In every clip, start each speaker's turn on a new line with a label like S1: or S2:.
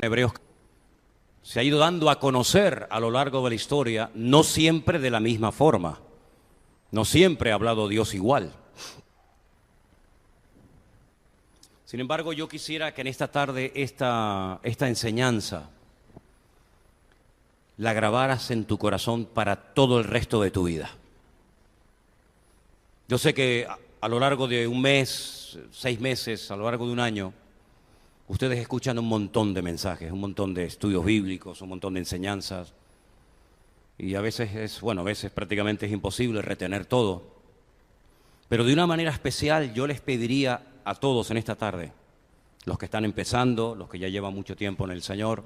S1: Hebreos se ha ido dando a conocer a lo largo de la historia, no siempre de la misma forma, no siempre ha hablado Dios igual. Sin embargo, yo quisiera que en esta tarde esta enseñanza la grabaras en tu corazón para todo el resto de tu vida. Yo sé que a lo largo de un mes, 6 meses, a lo largo de un año, ustedes escuchan un montón de mensajes, un montón de estudios bíblicos, un montón de enseñanzas. Y a veces a veces prácticamente es imposible retener todo. Pero de una manera especial yo les pediría a todos en esta tarde, los que están empezando, los que ya llevan mucho tiempo en el Señor,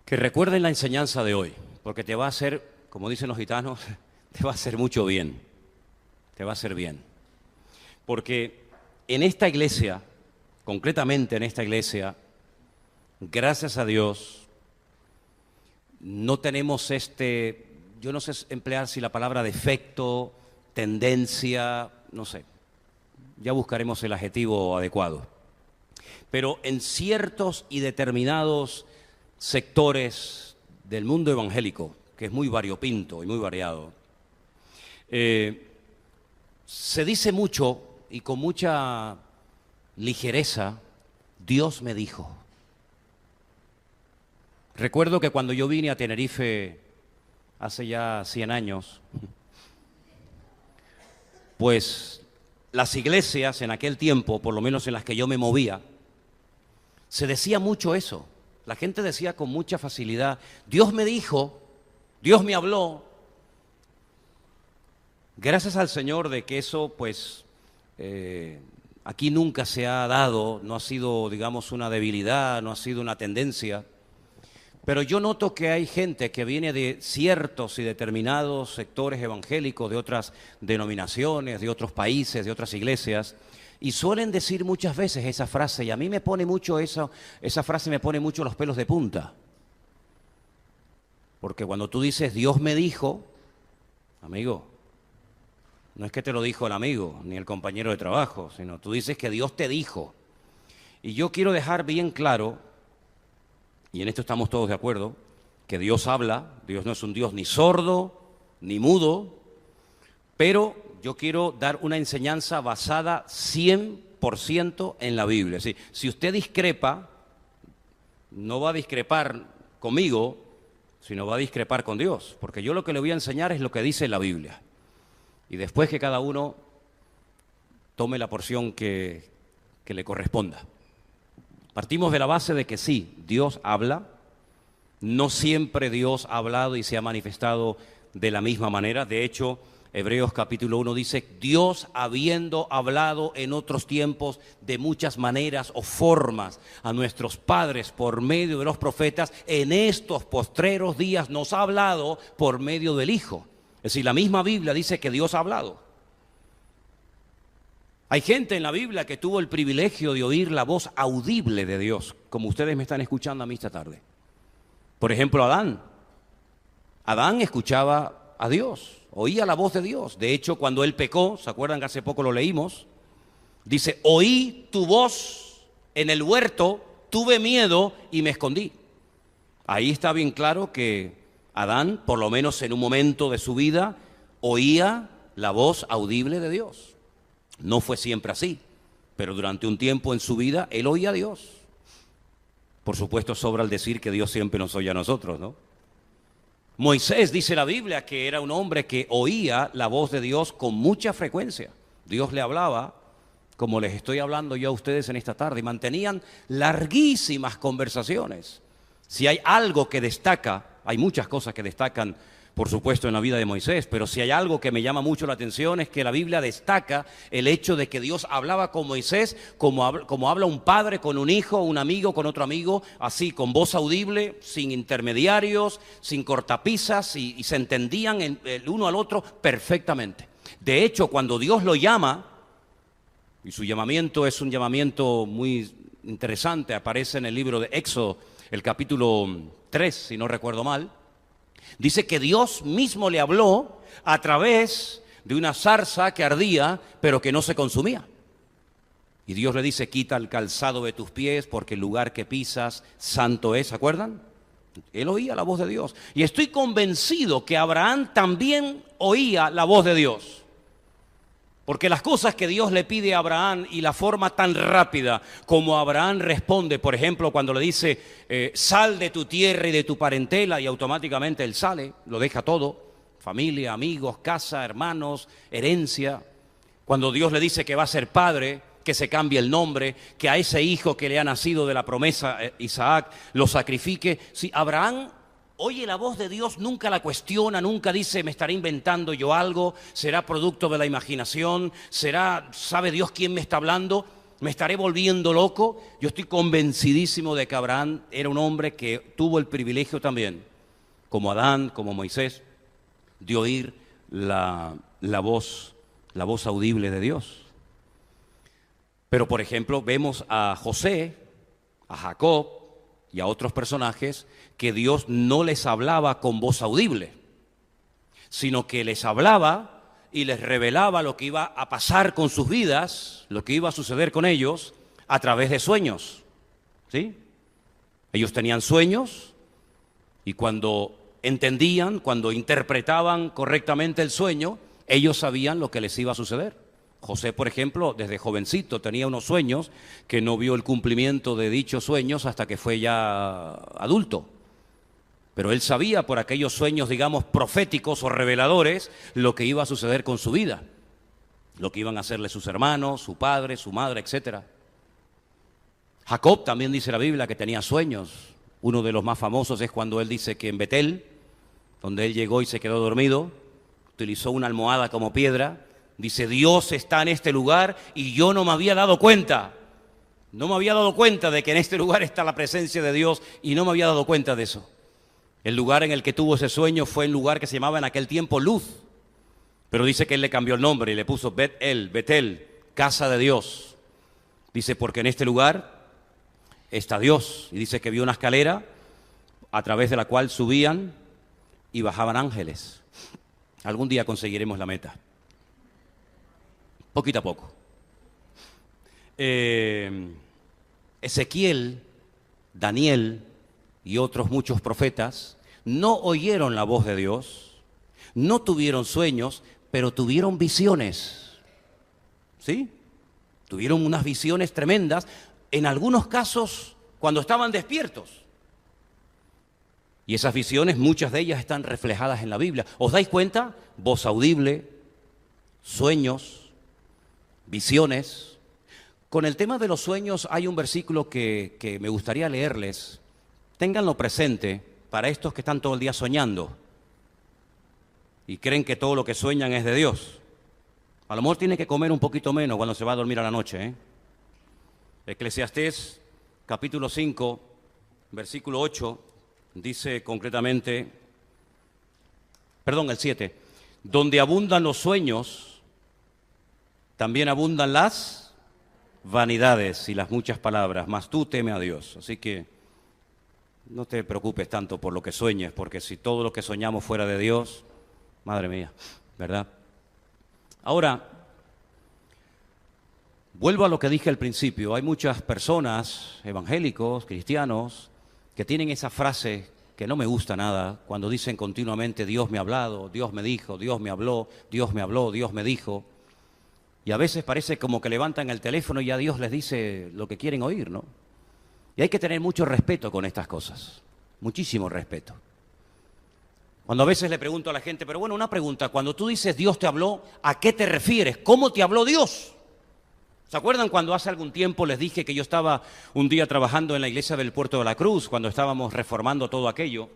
S1: que recuerden la enseñanza de hoy, porque te va a hacer, como dicen los gitanos, te va a hacer mucho bien, te va a hacer bien. Porque en esta iglesia, concretamente en esta iglesia, gracias a Dios, no tenemos yo no sé emplear si la palabra defecto, tendencia, no sé, ya buscaremos el adjetivo adecuado. Pero en ciertos y determinados sectores del mundo evangélico, que es muy variopinto y muy variado, se dice mucho y con mucha ligereza, Dios me dijo. Recuerdo que cuando yo vine a Tenerife hace ya 100 años, pues las iglesias en aquel tiempo, por lo menos en las que yo me movía, se decía mucho eso. La gente decía con mucha facilidad, Dios me dijo, Dios me habló. Gracias al Señor de que eso, pues, aquí nunca se ha dado, no ha sido, digamos, una debilidad, no ha sido una tendencia. Pero yo noto que hay gente que viene de ciertos y determinados sectores evangélicos, de otras denominaciones, de otros países, de otras iglesias, y suelen decir muchas veces esa frase, y a mí me pone mucho esa frase me pone mucho los pelos de punta. Porque cuando tú dices, Dios me dijo, amigo, no es que te lo dijo el amigo, ni el compañero de trabajo, sino tú dices que Dios te dijo. Y yo quiero dejar bien claro, y en esto estamos todos de acuerdo, que Dios habla, Dios no es un Dios ni sordo, ni mudo, pero yo quiero dar una enseñanza basada 100% en la Biblia. Es decir, si usted discrepa, no va a discrepar conmigo, sino va a discrepar con Dios, porque yo lo que le voy a enseñar es lo que dice la Biblia. Y después que cada uno tome la porción que le corresponda. Partimos de la base de que sí, Dios habla, no siempre Dios ha hablado y se ha manifestado de la misma manera. De hecho, Hebreos capítulo 1 dice, Dios habiendo hablado en otros tiempos de muchas maneras o formas a nuestros padres por medio de los profetas, en estos postreros días nos ha hablado por medio del Hijo. Es decir, la misma Biblia dice que Dios ha hablado. Hay gente en la Biblia que tuvo el privilegio de oír la voz audible de Dios, como ustedes me están escuchando a mí esta tarde. Por ejemplo, Adán. Adán escuchaba a Dios, oía la voz de Dios. De hecho, cuando él pecó, ¿se acuerdan que hace poco lo leímos? Dice, oí tu voz en el huerto, tuve miedo y me escondí. Ahí está bien claro que Adán, por lo menos en un momento de su vida, oía la voz audible de Dios. No fue siempre así, pero durante un tiempo en su vida él oía a Dios. Por supuesto, sobra el decir que Dios siempre nos oye a nosotros, ¿no? Moisés, dice la Biblia, que era un hombre que oía la voz de Dios con mucha frecuencia. Dios le hablaba, como les estoy hablando yo a ustedes en esta tarde, y mantenían larguísimas conversaciones. Si hay algo que destaca, hay muchas cosas que destacan, por supuesto, en la vida de Moisés, pero si hay algo que me llama mucho la atención es que la Biblia destaca el hecho de que Dios hablaba con Moisés como habla un padre con un hijo, un amigo con otro amigo, así, con voz audible, sin intermediarios, sin cortapisas, y se entendían el uno al otro perfectamente. De hecho, cuando Dios lo llama, y su llamamiento es un llamamiento muy interesante, aparece en el libro de Éxodo, el capítulo 3, si no recuerdo mal, dice que Dios mismo le habló a través de una zarza que ardía, pero que no se consumía. Y Dios le dice, quita el calzado de tus pies porque el lugar que pisas santo es, ¿se acuerdan? Él oía la voz de Dios. Y estoy convencido que Abraham también oía la voz de Dios. Porque las cosas que Dios le pide a Abraham y la forma tan rápida como Abraham responde, por ejemplo, cuando le dice, sal de tu tierra y de tu parentela, y automáticamente él sale, lo deja todo, familia, amigos, casa, hermanos, herencia. Cuando Dios le dice que va a ser padre, que se cambie el nombre, que a ese hijo que le ha nacido de la promesa, Isaac, lo sacrifique. Si Abraham oye la voz de Dios, nunca la cuestiona, nunca dice, me estaré inventando yo algo, será producto de la imaginación, sabe Dios quién me está hablando, me estaré volviendo loco. Yo estoy convencidísimo de que Abraham era un hombre que tuvo el privilegio también, como Adán, como Moisés, de oír la voz audible de Dios. Pero, por ejemplo, vemos a José, a Jacob y a otros personajes que Dios no les hablaba con voz audible, sino que les hablaba y les revelaba lo que iba a pasar con sus vidas, lo que iba a suceder con ellos a través de sueños. ¿Sí? Ellos tenían sueños y cuando entendían, cuando interpretaban correctamente el sueño, ellos sabían lo que les iba a suceder. José, por ejemplo, desde jovencito tenía unos sueños que no vio el cumplimiento de dichos sueños hasta que fue ya adulto. Pero él sabía por aquellos sueños, digamos, proféticos o reveladores, lo que iba a suceder con su vida, lo que iban a hacerle sus hermanos, su padre, su madre, etc. Jacob también dice la Biblia que tenía sueños. Uno de los más famosos es cuando él dice que en Betel, donde él llegó y se quedó dormido, utilizó una almohada como piedra. Dice, Dios está en este lugar y yo no me había dado cuenta. No me había dado cuenta de que en este lugar está la presencia de Dios y no me había dado cuenta de eso. El lugar en el que tuvo ese sueño fue el lugar que se llamaba en aquel tiempo Luz. Pero dice que él le cambió el nombre y le puso Betel, casa de Dios. Dice, porque en este lugar está Dios. Y dice que vio una escalera a través de la cual subían y bajaban ángeles. Algún día conseguiremos la meta. Poquito a poco. Ezequiel, Daniel y otros muchos profetas no oyeron la voz de Dios, no tuvieron sueños, pero tuvieron visiones. ¿Sí? Tuvieron unas visiones tremendas, en algunos casos cuando estaban despiertos. Y esas visiones, muchas de ellas están reflejadas en la Biblia. ¿Os dais cuenta? Voz audible, sueños, visiones. Con el tema de los sueños hay un versículo que me gustaría leerles. Ténganlo presente para estos que están todo el día soñando y creen que todo lo que sueñan es de Dios. A lo mejor tiene que comer un poquito menos cuando se va a dormir a la noche. Eclesiastés capítulo 5, versículo 8, dice concretamente, el 7, donde abundan los sueños, también abundan las vanidades y las muchas palabras, mas tú teme a Dios. Así que no te preocupes tanto por lo que sueñes, porque si todo lo que soñamos fuera de Dios, madre mía, ¿verdad? Ahora, vuelvo a lo que dije al principio. Hay muchas personas, evangélicos, cristianos, que tienen esa frase que no me gusta nada, cuando dicen continuamente, Dios me ha hablado, Dios me dijo, Dios me habló, Dios me habló, Dios me dijo. Y a veces parece como que levantan el teléfono y ya Dios les dice lo que quieren oír, ¿no? Y hay que tener mucho respeto con estas cosas, muchísimo respeto. Cuando a veces le pregunto a la gente, pero bueno, una pregunta, cuando tú dices Dios te habló, ¿a qué te refieres? ¿Cómo te habló Dios? ¿Se acuerdan cuando hace algún tiempo les dije que yo estaba un día trabajando en la iglesia del Puerto de la Cruz, cuando estábamos reformando todo aquello?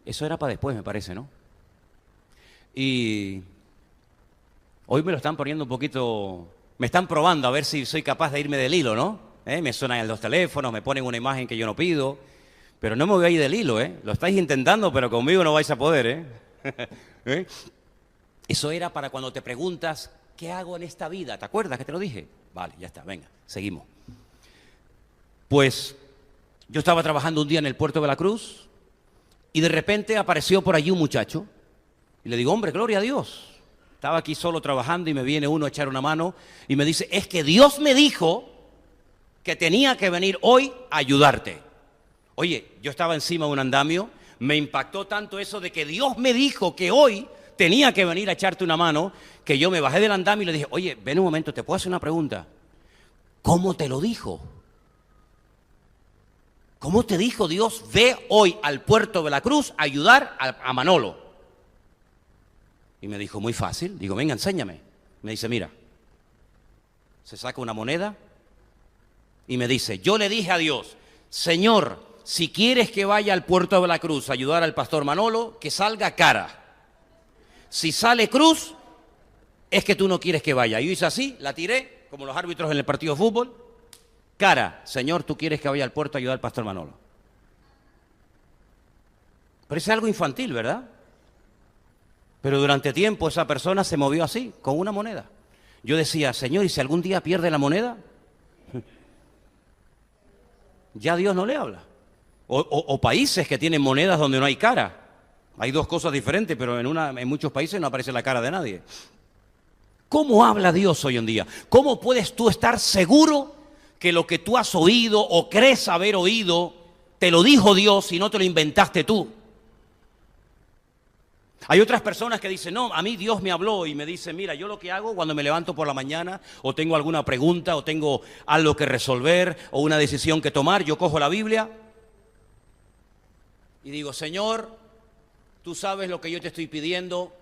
S1: Eso era para después, me parece, ¿no? Y hoy me lo están poniendo un poquito, me están probando a ver si soy capaz de irme del hilo, ¿no? Me suenan los teléfonos, me ponen una imagen que yo no pido, pero no me voy a ir del hilo, Lo estáis intentando, pero conmigo no vais a poder, Eso era para cuando te preguntas, ¿qué hago en esta vida? ¿Te acuerdas que te lo dije? Vale, ya está, venga, seguimos. Pues yo estaba trabajando un día en el Puerto de la Cruz y de repente apareció por allí un muchacho y le digo, hombre, gloria a Dios. Estaba aquí solo trabajando y me viene uno a echar una mano y me dice, es que Dios me dijo que tenía que venir hoy a ayudarte. Oye, yo estaba encima de un andamio, me impactó tanto eso de que Dios me dijo que hoy tenía que venir a echarte una mano, que yo me bajé del andamio y le dije, oye, ven un momento, ¿te puedo hacer una pregunta? ¿Cómo te lo dijo? ¿Cómo te dijo Dios, ve hoy al puerto de la Cruz a ayudar a Manolo? Y me dijo, muy fácil. Digo, venga, enséñame. Me dice, mira, se saca una moneda y me dice, yo le dije a Dios, Señor, si quieres que vaya al puerto de la Cruz a ayudar al pastor Manolo, que salga cara. Si sale cruz, es que tú no quieres que vaya. Yo hice así, la tiré, como los árbitros en el partido de fútbol. Cara, Señor, tú quieres que vaya al puerto a ayudar al pastor Manolo. Parece algo infantil, ¿verdad? Pero durante tiempo esa persona se movió así, con una moneda. Yo decía, Señor, ¿y si algún día pierde la moneda? Ya Dios no le habla. O países que tienen monedas donde no hay cara. Hay dos cosas diferentes, pero en muchos países no aparece la cara de nadie. ¿Cómo habla Dios hoy en día? ¿Cómo puedes tú estar seguro que lo que tú has oído o crees haber oído te lo dijo Dios y no te lo inventaste tú? Hay otras personas que dicen, no, a mí Dios me habló y me dice, mira, yo lo que hago cuando me levanto por la mañana o tengo alguna pregunta o tengo algo que resolver o una decisión que tomar, yo cojo la Biblia y digo, Señor, tú sabes lo que yo te estoy pidiendo,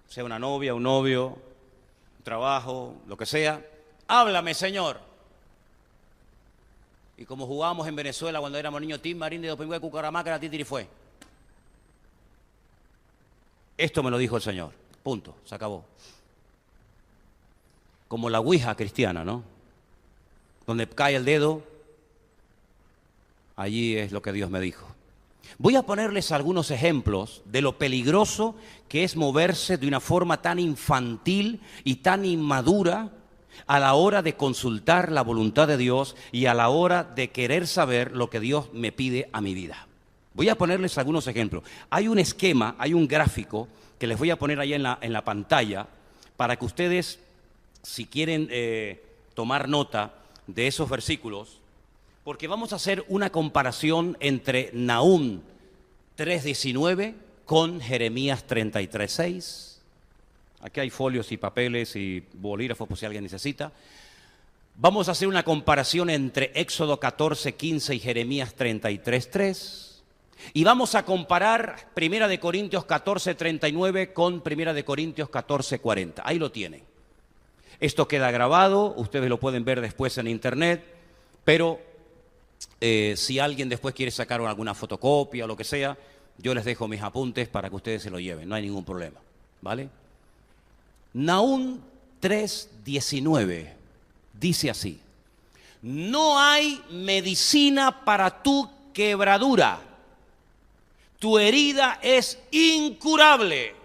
S1: sea una novia, un novio, un trabajo, lo que sea, háblame, Señor. Y como jugábamos en Venezuela cuando éramos niños, Tim Marín de Dopingüe, Cucaramaca, Titirifue. Esto me lo dijo el Señor, punto, se acabó. Como la ouija cristiana, ¿no? Donde cae el dedo, allí es lo que Dios me dijo. Voy a ponerles algunos ejemplos de lo peligroso que es moverse de una forma tan infantil y tan inmadura a la hora de consultar la voluntad de Dios y a la hora de querer saber lo que Dios me pide a mi vida. Voy a ponerles algunos ejemplos. Hay un esquema, hay un gráfico que les voy a poner ahí en la pantalla para que ustedes, si quieren tomar nota de esos versículos, porque vamos a hacer una comparación entre Nahum 3:19 con Jeremías 33:6. Aquí hay folios y papeles y bolígrafos por si alguien necesita. Vamos a hacer una comparación entre Éxodo 14:15 y Jeremías 33:3. Y vamos a comparar 1 Corintios 14:39 con 1 Corintios 14:40. Ahí lo tienen. Esto queda grabado, ustedes lo pueden ver después en internet, pero si alguien después quiere sacar alguna fotocopia o lo que sea, yo les dejo mis apuntes para que ustedes se lo lleven, no hay ningún problema, ¿vale? Nahum 3:19 dice así: no hay medicina para tu quebradura, tu herida es incurable.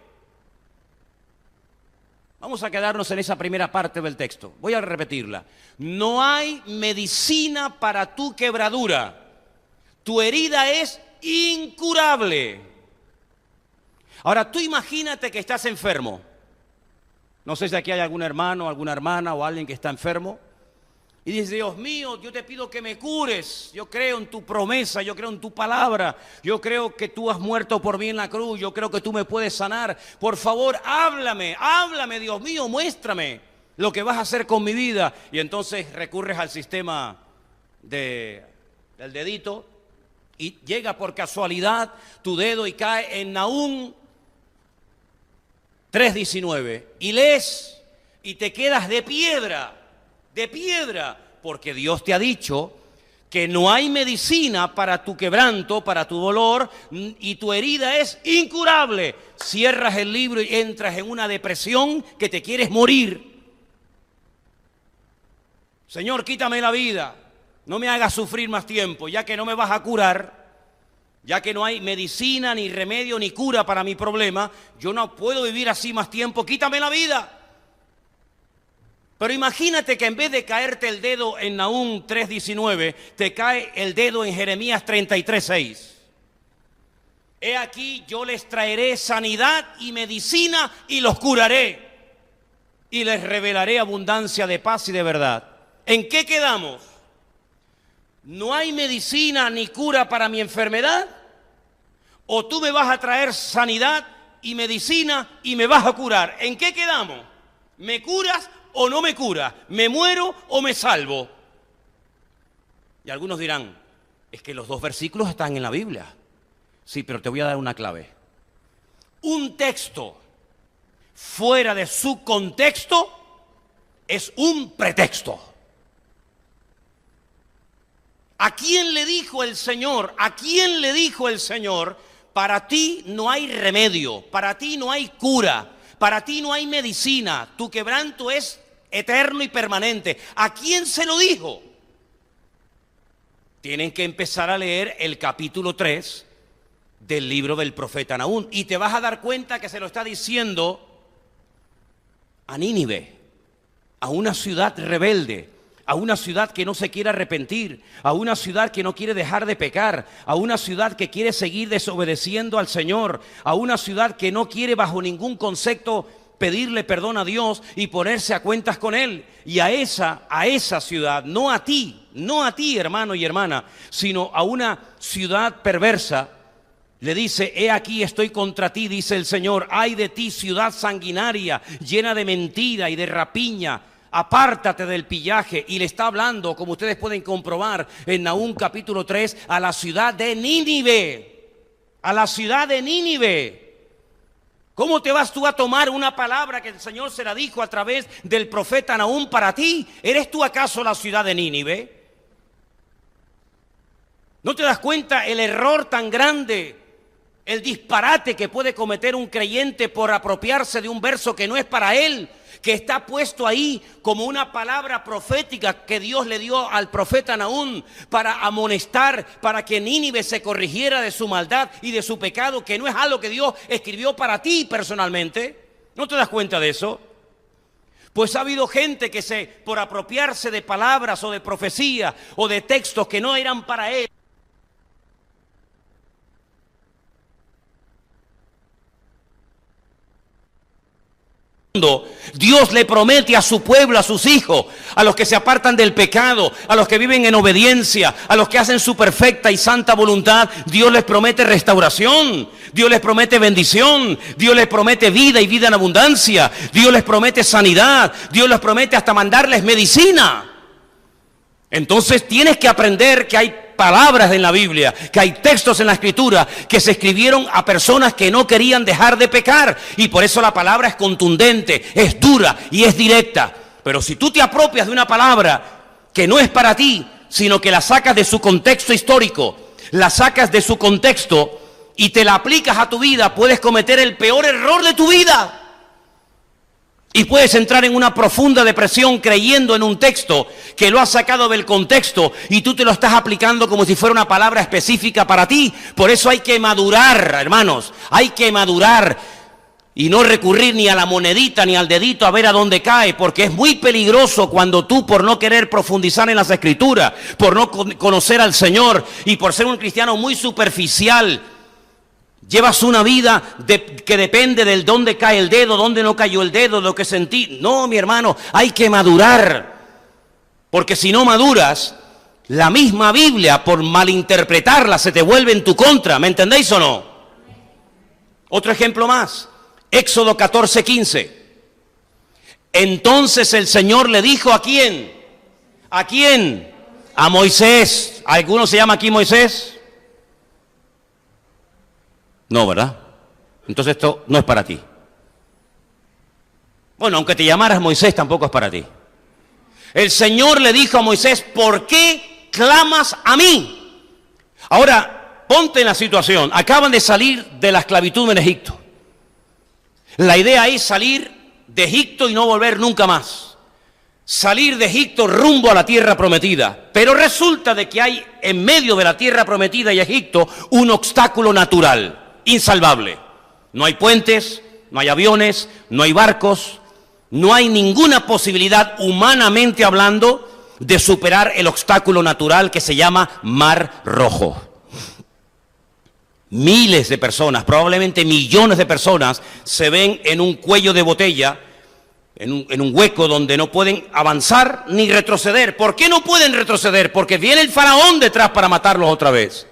S1: Vamos a quedarnos en esa primera parte del texto. Voy a repetirla. No hay medicina para tu quebradura. Tu herida es incurable. Ahora, tú imagínate que estás enfermo. No sé si aquí hay algún hermano, alguna hermana o alguien que está enfermo. Y dice, Dios mío, yo te pido que me cures. Yo creo en tu promesa, yo creo en tu palabra. Yo creo que tú has muerto por mí en la cruz. Yo creo que tú me puedes sanar. Por favor, háblame, Dios mío, muéstrame lo que vas a hacer con mi vida. Y entonces recurres al sistema del dedito y llega por casualidad tu dedo y cae en Nahum 3:19. Y lees y te quedas de piedra, porque Dios te ha dicho que no hay medicina para tu quebranto, para tu dolor, y tu herida es incurable. Cierras el libro y entras en una depresión que te quieres morir. Señor, quítame la vida, no me hagas sufrir más tiempo, ya que no me vas a curar, ya que no hay medicina, ni remedio, ni cura para mi problema, yo no puedo vivir así más tiempo, quítame la vida. Pero imagínate que en vez de caerte el dedo en Nahum 3:19, te cae el dedo en Jeremías 33:6. He aquí yo les traeré sanidad y medicina y los curaré y les revelaré abundancia de paz y de verdad. ¿En qué quedamos? ¿No hay medicina ni cura para mi enfermedad? ¿O tú me vas a traer sanidad y medicina y me vas a curar? ¿En qué quedamos? ¿Me curas o no me curas? ¿Me muero o me salvo? Y algunos dirán, es que los dos versículos están en la Biblia. Sí, pero te voy a dar una clave. Un texto fuera de su contexto es un pretexto. ¿A quién le dijo el Señor? ¿A quién le dijo el Señor? Para ti no hay remedio, para ti no hay cura, para ti no hay medicina, tu quebranto es eterno y permanente. ¿A quién se lo dijo? Tienen que empezar a leer el capítulo 3 del libro del profeta Nahum y te vas a dar cuenta que se lo está diciendo a Nínive, a una ciudad rebelde, a una ciudad que no se quiere arrepentir, a una ciudad que no quiere dejar de pecar, a una ciudad que quiere seguir desobedeciendo al Señor, a una ciudad que no quiere bajo ningún concepto pedirle perdón a Dios y ponerse a cuentas con Él. Y a esa ciudad, no a ti, hermano y hermana, sino a una ciudad perversa, le dice, he aquí estoy contra ti, dice el Señor, ay de ti ciudad sanguinaria, llena de mentira y de rapiña, apártate del pillaje. Y le está hablando, como ustedes pueden comprobar en Nahum capítulo 3, a la ciudad de Nínive, a la ciudad de Nínive. ¿Cómo te vas tú a tomar una palabra que el Señor se la dijo a través del profeta Nahum para ti? ¿Eres tú acaso la ciudad de Nínive? ¿No te das cuenta el error tan grande, el disparate que puede cometer un creyente por apropiarse de un verso que no es para él, que está puesto ahí como una palabra profética que Dios le dio al profeta Nahum para amonestar, para que Nínive se corrigiera de su maldad y de su pecado, que no es algo que Dios escribió para ti personalmente? ¿No te das cuenta de eso? Pues ha habido gente que por apropiarse de palabras o de profecía o de textos que no eran para él, Dios le promete a su pueblo, a sus hijos, a los que se apartan del pecado, a los que viven en obediencia, a los que hacen su perfecta y santa voluntad, Dios les promete restauración, Dios les promete bendición, Dios les promete vida y vida en abundancia, Dios les promete sanidad, Dios les promete hasta mandarles medicina. Entonces tienes que aprender que hay palabras en la Biblia, que hay textos en la Escritura que se escribieron a personas que no querían dejar de pecar, y por eso la palabra es contundente, es dura y es directa. Pero si tú te apropias de una palabra que no es para ti, sino que la sacas de su contexto histórico, la sacas de su contexto y te la aplicas a tu vida, puedes cometer el peor error de tu vida. Y puedes entrar en una profunda depresión creyendo en un texto que lo has sacado del contexto y tú te lo estás aplicando como si fuera una palabra específica para ti. Por eso hay que madurar, hermanos, hay que madurar y no recurrir ni a la monedita ni al dedito a ver a dónde cae, porque es muy peligroso cuando tú, por no querer profundizar en las Escrituras, por no conocer al Señor y por ser un cristiano muy superficial, llevas una vida que depende del dónde cae el dedo, dónde no cayó el dedo, lo que sentí. No, mi hermano, hay que madurar. Porque si no maduras, la misma Biblia, por malinterpretarla, se te vuelve en tu contra. ¿Me entendéis o no? Otro ejemplo más. Éxodo 14:15. Entonces el Señor le dijo, ¿a quién? ¿A quién? A Moisés. ¿Alguno se llama aquí Moisés? No, ¿verdad? Entonces esto no es para ti. Bueno, aunque te llamaras Moisés, tampoco es para ti. El Señor le dijo a Moisés, ¿por qué clamas a mí? Ahora, ponte en la situación. Acaban de salir de la esclavitud en Egipto. La idea es salir de Egipto y no volver nunca más. Salir de Egipto rumbo a la tierra prometida. Pero resulta de que hay en medio de la tierra prometida y Egipto un obstáculo natural insalvable. No hay puentes, no hay aviones, no hay barcos, no hay ninguna posibilidad, humanamente hablando, de superar el obstáculo natural que se llama Mar Rojo. Miles de personas, probablemente millones de personas, se ven en un cuello de botella, en un hueco donde no pueden avanzar ni retroceder. ¿Por qué no pueden retroceder? Porque viene el faraón detrás para matarlos otra vez.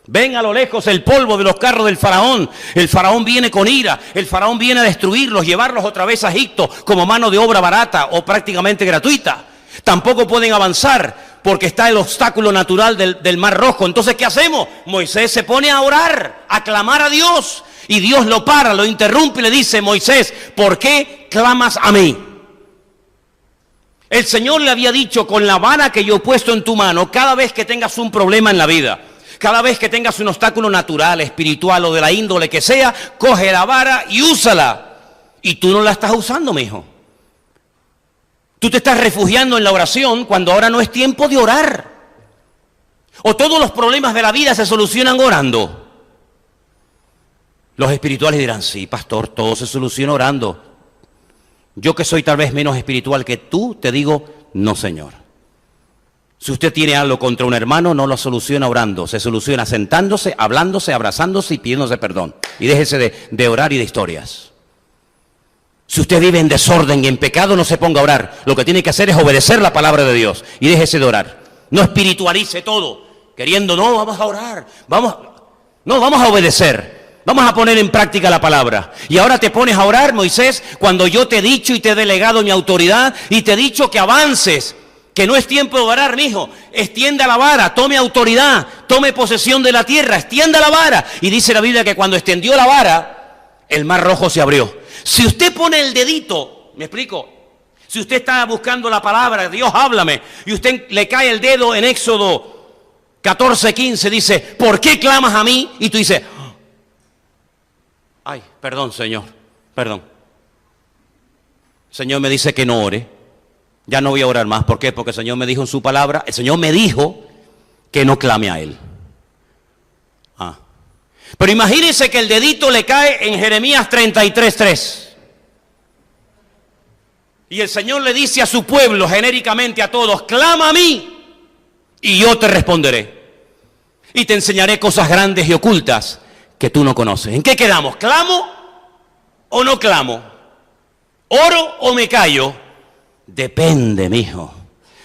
S1: Ven a lo lejos el polvo de los carros del faraón. El faraón viene con ira. El faraón viene a destruirlos, llevarlos otra vez a Egipto como mano de obra barata o prácticamente gratuita. Tampoco pueden avanzar porque está el obstáculo natural del Mar Rojo. Entonces, ¿qué hacemos? Moisés se pone a orar, a clamar a Dios. Y Dios lo para, lo interrumpe y le dice: Moisés, ¿por qué clamas a mí? El Señor le había dicho: con la vara que yo he puesto en tu mano, cada vez que tengas un problema en la vida, cada vez que tengas un obstáculo natural, espiritual o de la índole que sea, coge la vara y úsala. Y tú no la estás usando, mijo. Tú te estás refugiando en la oración cuando ahora no es tiempo de orar. O todos los problemas de la vida se solucionan orando. Los espirituales dirán: sí, pastor, todo se soluciona orando. Yo, que soy tal vez menos espiritual que tú, te digo: no, señor. Si usted tiene algo contra un hermano, no lo soluciona orando. Se soluciona sentándose, hablándose, abrazándose y pidiéndose perdón. Y déjese de orar y de historias. Si usted vive en desorden y en pecado, no se ponga a orar. Lo que tiene que hacer es obedecer la palabra de Dios. Y déjese de orar. No espiritualice todo, queriendo: no, vamos a orar. Vamos a obedecer. Vamos a poner en práctica la palabra. Y ahora te pones a orar, Moisés, cuando yo te he dicho y te he delegado mi autoridad y te he dicho que avances, que no es tiempo de orar, mijo. Extienda la vara, tome autoridad, tome posesión de la tierra, extienda la vara. Y dice la Biblia que cuando extendió la vara, el Mar Rojo se abrió. Si usted pone el dedito, ¿me explico? Si usted está buscando la palabra, Dios háblame, y usted le cae el dedo en Éxodo 14:15, dice: ¿por qué clamas a mí? Y tú dices: ay, perdón, Señor, perdón. El Señor me dice que no ore. Ya no voy a orar más. ¿Por qué? Porque el Señor me dijo en su palabra, el Señor me dijo que no clame a Él. Pero imagínense que el dedito le cae en Jeremías 33:3. Y el Señor le dice a su pueblo, genéricamente a todos: clama a mí y yo te responderé. Y te enseñaré cosas grandes y ocultas que tú no conoces. ¿En qué quedamos? ¿Clamo o no clamo? ¿Oro o me callo? Depende, mijo.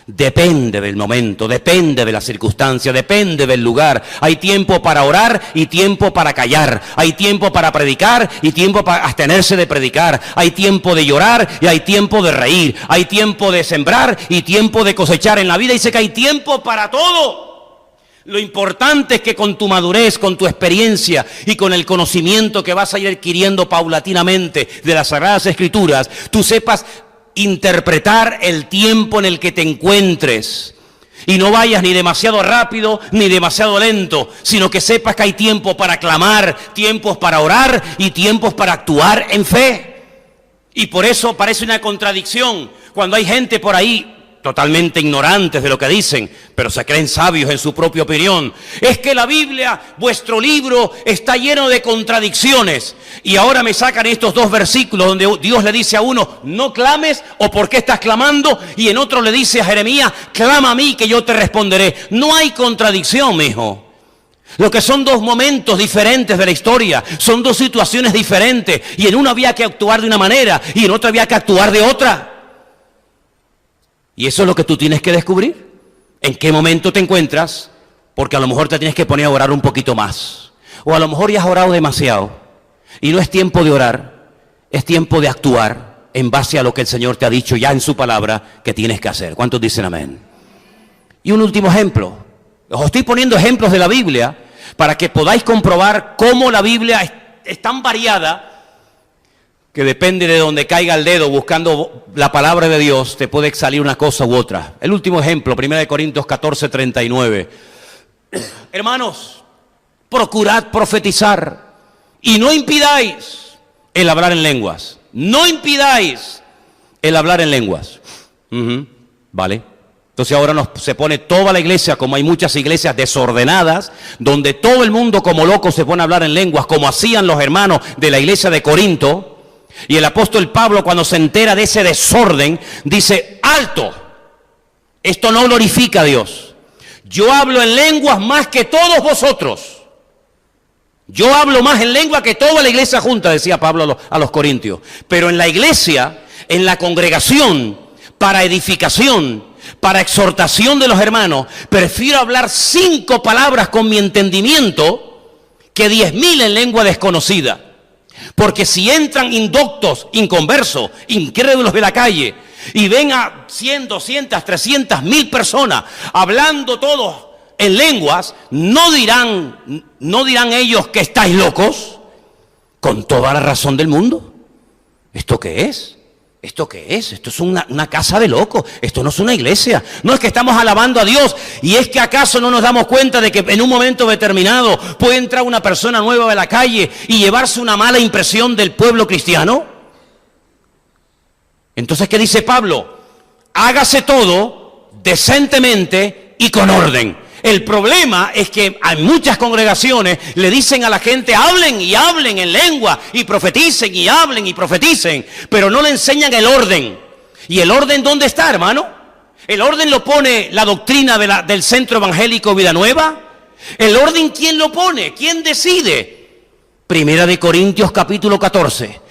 S1: Depende del momento, depende de la circunstancia, depende del lugar. Hay tiempo para orar y tiempo para callar. Hay tiempo para predicar y tiempo para abstenerse de predicar. Hay tiempo de llorar y hay tiempo de reír. Hay tiempo de sembrar y tiempo de cosechar. En la vida dice que hay tiempo para todo. Lo importante es que con tu madurez, con tu experiencia y con el conocimiento que vas a ir adquiriendo paulatinamente de las Sagradas Escrituras, tú sepas interpretar el tiempo en el que te encuentres. Y no vayas ni demasiado rápido ni demasiado lento, sino que sepas que hay tiempo para clamar, tiempos para orar y tiempos para actuar en fe. Y por eso parece una contradicción cuando hay gente por ahí totalmente ignorantes de lo que dicen, pero se creen sabios en su propia opinión. Es que la Biblia, vuestro libro, está lleno de contradicciones. Y ahora me sacan estos dos versículos donde Dios le dice a uno: no clames, o ¿por qué estás clamando? Y en otro le dice a Jeremías: clama a mí que yo te responderé. No hay contradicción, mijo. Lo que son dos momentos diferentes de la historia, son dos situaciones diferentes. Y en una había que actuar de una manera y en otra había que actuar de otra. Y eso es lo que tú tienes que descubrir. ¿En qué momento te encuentras? Porque a lo mejor te tienes que poner a orar un poquito más. O a lo mejor ya has orado demasiado. Y no es tiempo de orar, es tiempo de actuar en base a lo que el Señor te ha dicho ya en su palabra que tienes que hacer. ¿Cuántos dicen amén? Y un último ejemplo. Os estoy poniendo ejemplos de la Biblia para que podáis comprobar cómo la Biblia es tan variada que depende de donde caiga el dedo buscando la palabra de Dios, te puede salir una cosa u otra. El último ejemplo, 1 Corintios 14:39. Hermanos, procurad profetizar y no impidáis el hablar en lenguas. No impidáis el hablar en lenguas. ¿Vale? Entonces ahora se pone toda la iglesia, como hay muchas iglesias desordenadas, donde todo el mundo como loco se pone a hablar en lenguas, como hacían los hermanos de la iglesia de Corinto. Y el apóstol Pablo, cuando se entera de ese desorden, dice: alto, esto no glorifica a Dios. Yo hablo en lenguas más que todos vosotros. Yo hablo más en lengua que toda la iglesia junta, decía Pablo a los corintios. Pero en la iglesia, en la congregación, para edificación, para exhortación de los hermanos, prefiero hablar 5 palabras con mi entendimiento que 10.000 en lengua desconocida. Porque si entran indoctos, inconversos, incrédulos de la calle, y ven a 100, 200, 300, 1000 personas hablando todos en lenguas, no dirán ellos que estáis locos, con toda la razón del mundo. ¿Esto qué es? ¿Esto qué es? Esto es una casa de locos. Esto no es una iglesia. No es que estamos alabando a Dios. ¿Y es que acaso no nos damos cuenta de que en un momento determinado puede entrar una persona nueva de la calle y llevarse una mala impresión del pueblo cristiano? Entonces, ¿qué dice Pablo? Hágase todo decentemente y con orden. El problema es que hay muchas congregaciones le dicen a la gente hablen y hablen en lengua y profeticen y hablen y profeticen, pero no le enseñan el orden. ¿Y el orden dónde está, hermano? ¿El orden lo pone la doctrina del Centro Evangélico Vida Nueva? ¿El orden quién lo pone? ¿Quién decide? Primera de Corintios capítulo 14.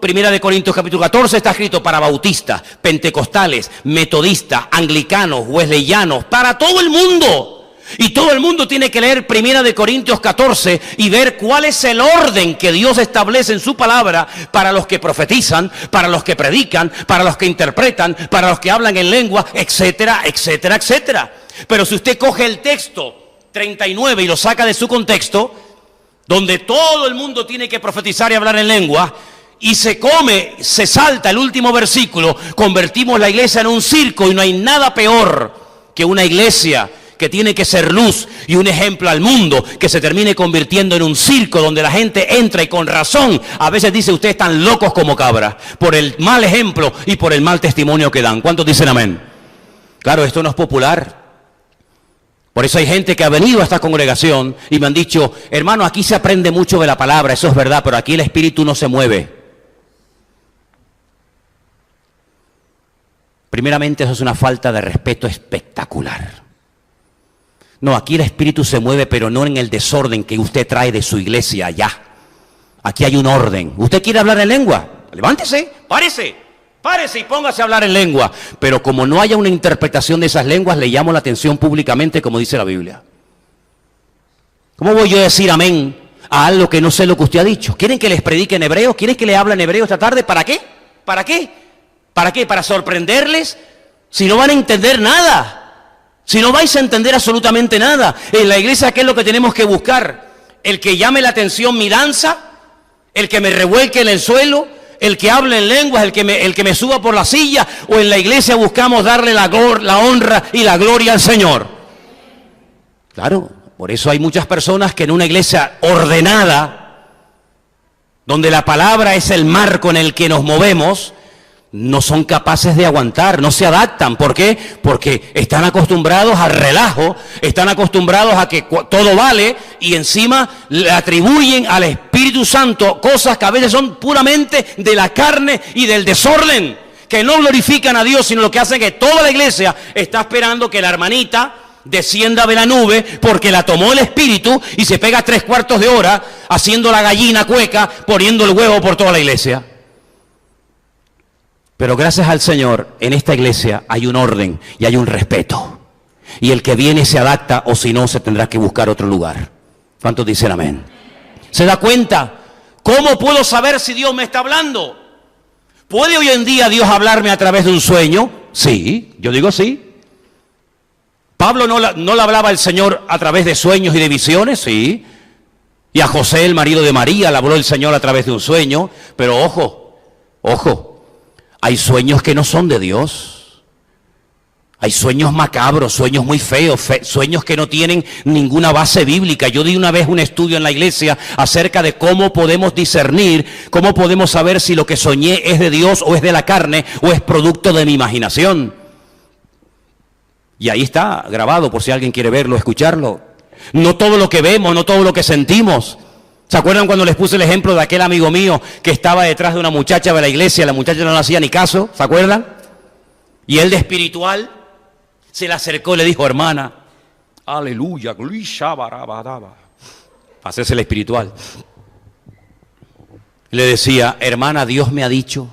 S1: Primera de Corintios capítulo 14 está escrito para bautistas, pentecostales, metodistas, anglicanos, wesleyanos, para todo el mundo. Y todo el mundo tiene que leer Primera de Corintios 14 y ver cuál es el orden que Dios establece en su palabra para los que profetizan, para los que predican, para los que interpretan, para los que hablan en lengua, etcétera, etcétera, etcétera. Pero si usted coge el texto 39 y lo saca de su contexto, donde todo el mundo tiene que profetizar y hablar en lengua, y se salta el último versículo, convertimos la iglesia en un circo, y no hay nada peor que una iglesia que tiene que ser luz y un ejemplo al mundo, que se termine convirtiendo en un circo donde la gente entra y con razón a veces dice: ustedes están locos como cabras, por el mal ejemplo y por el mal testimonio que dan. ¿Cuántos dicen amén? Claro, esto no es popular. Por eso hay gente que ha venido a esta congregación y me han dicho: hermano, aquí se aprende mucho de la palabra, eso es verdad, pero aquí el espíritu no se mueve. Primeramente, eso es una falta de respeto espectacular. No, aquí el espíritu se mueve, pero no en el desorden que usted trae de su iglesia allá. Aquí hay un orden. ¿Usted quiere hablar en lengua? Levántese, párese y póngase a hablar en lengua. Pero como no haya una interpretación de esas lenguas, le llamo la atención públicamente, como dice la Biblia. ¿Cómo voy yo a decir amén a algo que no sé lo que usted ha dicho? ¿Quieren que les predique en hebreo? ¿Quieren que le hable en hebreo esta tarde? ¿Para qué? ¿Para qué? ¿Para qué? ¿Para sorprenderles? Si no van a entender nada. Si no vais a entender absolutamente nada. En la iglesia, ¿qué es lo que tenemos que buscar? El que llame la atención mi danza, el que me revuelque en el suelo, el que hable en lenguas, el que me suba por la silla. O en la iglesia buscamos darle la honra y la gloria al Señor. Claro, por eso hay muchas personas que en una iglesia ordenada, donde la palabra es el marco en el que nos movemos, no son capaces de aguantar, no se adaptan. ¿Por qué? Porque están acostumbrados al relajo, están acostumbrados a que todo vale, y encima le atribuyen al Espíritu Santo cosas que a veces son puramente de la carne y del desorden, que no glorifican a Dios, sino lo que hacen es que toda la iglesia está esperando que la hermanita descienda de la nube porque la tomó el Espíritu y se pega 3/4 de hora haciendo la gallina cueca, poniendo el huevo por toda la iglesia. Pero gracias al Señor, en esta iglesia hay un orden y hay un respeto. Y el que viene se adapta, o si no, se tendrá que buscar otro lugar. ¿Cuántos dicen amén? ¿Se da cuenta? ¿Cómo puedo saber si Dios me está hablando? ¿Puede hoy en día Dios hablarme a través de un sueño? Sí, yo digo sí. ¿Pablo no le hablaba al Señor a través de sueños y de visiones? Sí. Y a José, el marido de María, le habló el Señor a través de un sueño. Pero ojo. Hay sueños que no son de Dios. Hay sueños macabros, sueños muy feos, sueños que no tienen ninguna base bíblica. Yo di una vez un estudio en la iglesia acerca de cómo podemos discernir, cómo podemos saber si lo que soñé es de Dios o es de la carne o es producto de mi imaginación. Y ahí está grabado por si alguien quiere verlo, escucharlo. No todo lo que vemos, no todo lo que sentimos. ¿Se acuerdan cuando les puse el ejemplo de aquel amigo mío que estaba detrás de una muchacha de la iglesia? La muchacha no le hacía ni caso, ¿se acuerdan? Y él de espiritual se le acercó y le dijo: hermana, aleluya, hacerse el espiritual. Le decía, hermana, Dios me ha dicho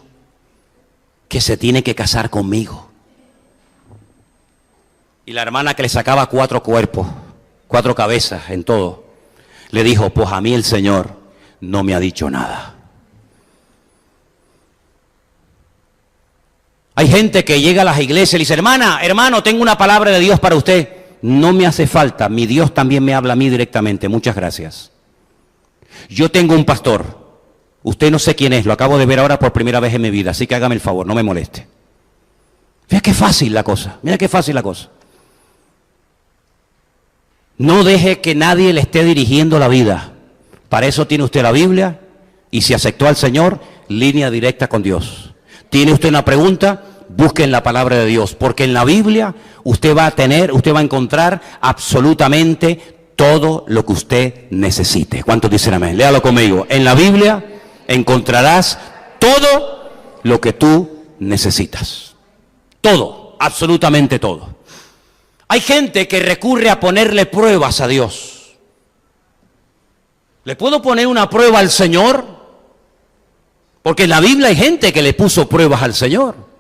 S1: que se tiene que casar conmigo. Y la hermana, que le sacaba 4 cuerpos, 4 cabezas en todo, le dijo, pues a mí el Señor no me ha dicho nada. Hay gente que llega a las iglesias y dice, hermana, hermano, tengo una palabra de Dios para usted. No me hace falta, mi Dios también me habla a mí directamente, muchas gracias. Yo tengo un pastor, usted no sé quién es, lo acabo de ver ahora por primera vez en mi vida, así que hágame el favor, no me moleste. Mira qué fácil la cosa, mira qué fácil la cosa. No deje que nadie le esté dirigiendo la vida. Para eso tiene usted la Biblia, y si aceptó al Señor, línea directa con Dios. ¿Tiene usted una pregunta? Busque en la palabra de Dios, porque en la Biblia usted va a encontrar absolutamente todo lo que usted necesite. ¿Cuántos dicen amén? Léalo conmigo. En la Biblia encontrarás todo lo que tú necesitas. Todo, absolutamente todo. Hay gente que recurre a ponerle pruebas a Dios. ¿Le puedo poner una prueba al Señor? Porque en la Biblia hay gente que le puso pruebas al Señor.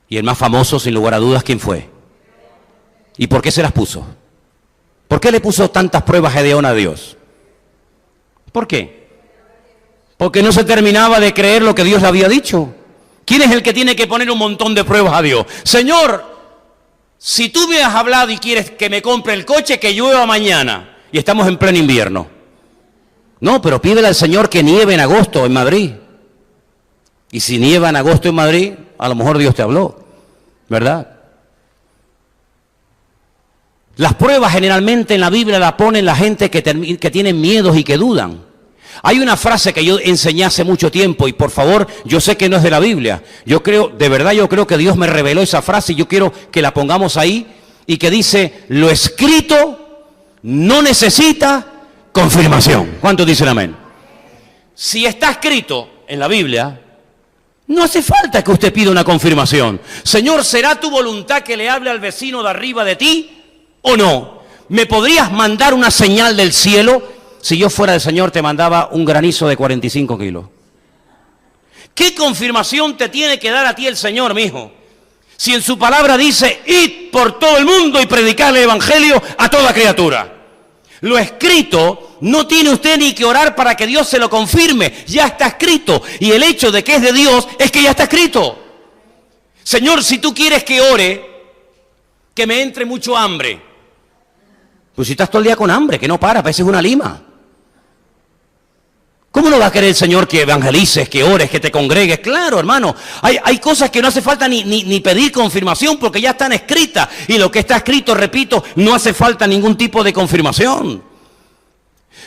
S1: Y el más famoso, sin lugar a dudas, ¿quién fue? ¿Y por qué se las puso? ¿Por qué le puso tantas pruebas Gedeón a Dios? ¿Por qué? Porque no se terminaba de creer lo que Dios le había dicho. ¿Quién es el que tiene que poner un montón de pruebas a Dios? Señor, si tú me has hablado y quieres que me compre el coche, que llueva mañana. Y estamos en pleno invierno. No, pero pídele al Señor que nieve en agosto en Madrid. Y si nieva en agosto en Madrid, a lo mejor Dios te habló, ¿verdad? Las pruebas generalmente en la Biblia la ponen la gente que tienen miedos y que dudan. Hay una frase que yo enseñé hace mucho tiempo y por favor, yo sé que no es de la Biblia. Yo creo que Dios me reveló esa frase y yo quiero que la pongamos ahí y que dice, lo escrito no necesita confirmación. ¿Cuántos dicen amén? Si está escrito en la Biblia, no hace falta que usted pida una confirmación. Señor, ¿será tu voluntad que le hable al vecino de arriba de ti o no? ¿Me podrías mandar una señal del cielo? Si yo fuera el Señor, te mandaba un granizo de 45 kilos. ¿Qué confirmación te tiene que dar a ti el Señor, mijo? Si en su palabra dice, id por todo el mundo y predicar el evangelio a toda criatura. Lo escrito, no tiene usted ni que orar para que Dios se lo confirme. Ya está escrito. Y el hecho de que es de Dios es que ya está escrito. Señor, si tú quieres que ore, que me entre mucho hambre. Pues si estás todo el día con hambre, que no para, pareces una lima. ¿Cómo no va a querer el Señor que evangelices, que ores, que te congregues? Claro, hermano, hay cosas que no hace falta ni pedir confirmación porque ya están escritas. Y lo que está escrito, repito, no hace falta ningún tipo de confirmación.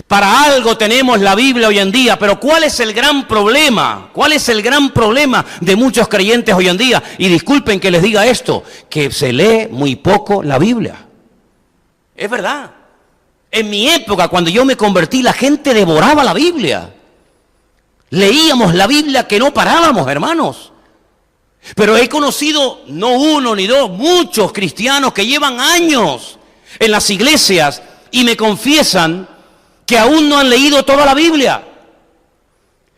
S1: Para algo tenemos la Biblia hoy en día, pero ¿cuál es el gran problema? ¿Cuál es el gran problema de muchos creyentes hoy en día? Y disculpen que les diga esto, que se lee muy poco la Biblia. Es verdad. En mi época, cuando yo me convertí, la gente devoraba la Biblia. Leíamos la Biblia que no parábamos, hermanos. Pero he conocido, no uno ni dos, muchos cristianos que llevan años en las iglesias y me confiesan que aún no han leído toda la Biblia.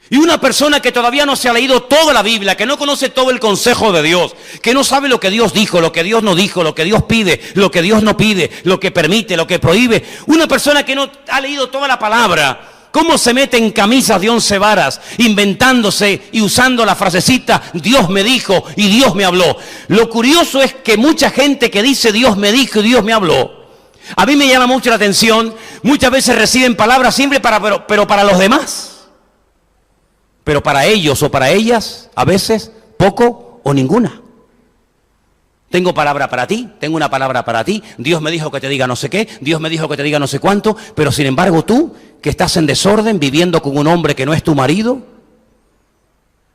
S1: Y una persona que todavía no se ha leído toda la Biblia, que no conoce todo el consejo de Dios, que no sabe lo que Dios dijo, lo que Dios no dijo, lo que Dios pide, lo que Dios no pide, lo que permite, lo que prohíbe. Una persona que no ha leído toda la palabra, ¿cómo se mete en camisas de 11 varas, inventándose y usando la frasecita, Dios me dijo y Dios me habló? Lo curioso es que mucha gente que dice Dios me dijo y Dios me habló, a mí me llama mucho la atención, muchas veces reciben palabras siempre pero para los demás. Pero para ellos o para ellas, a veces, poco o ninguna. Tengo palabra para ti, tengo una palabra para ti, Dios me dijo que te diga no sé qué, Dios me dijo que te diga no sé cuánto, pero sin embargo tú, que estás en desorden, viviendo con un hombre que no es tu marido,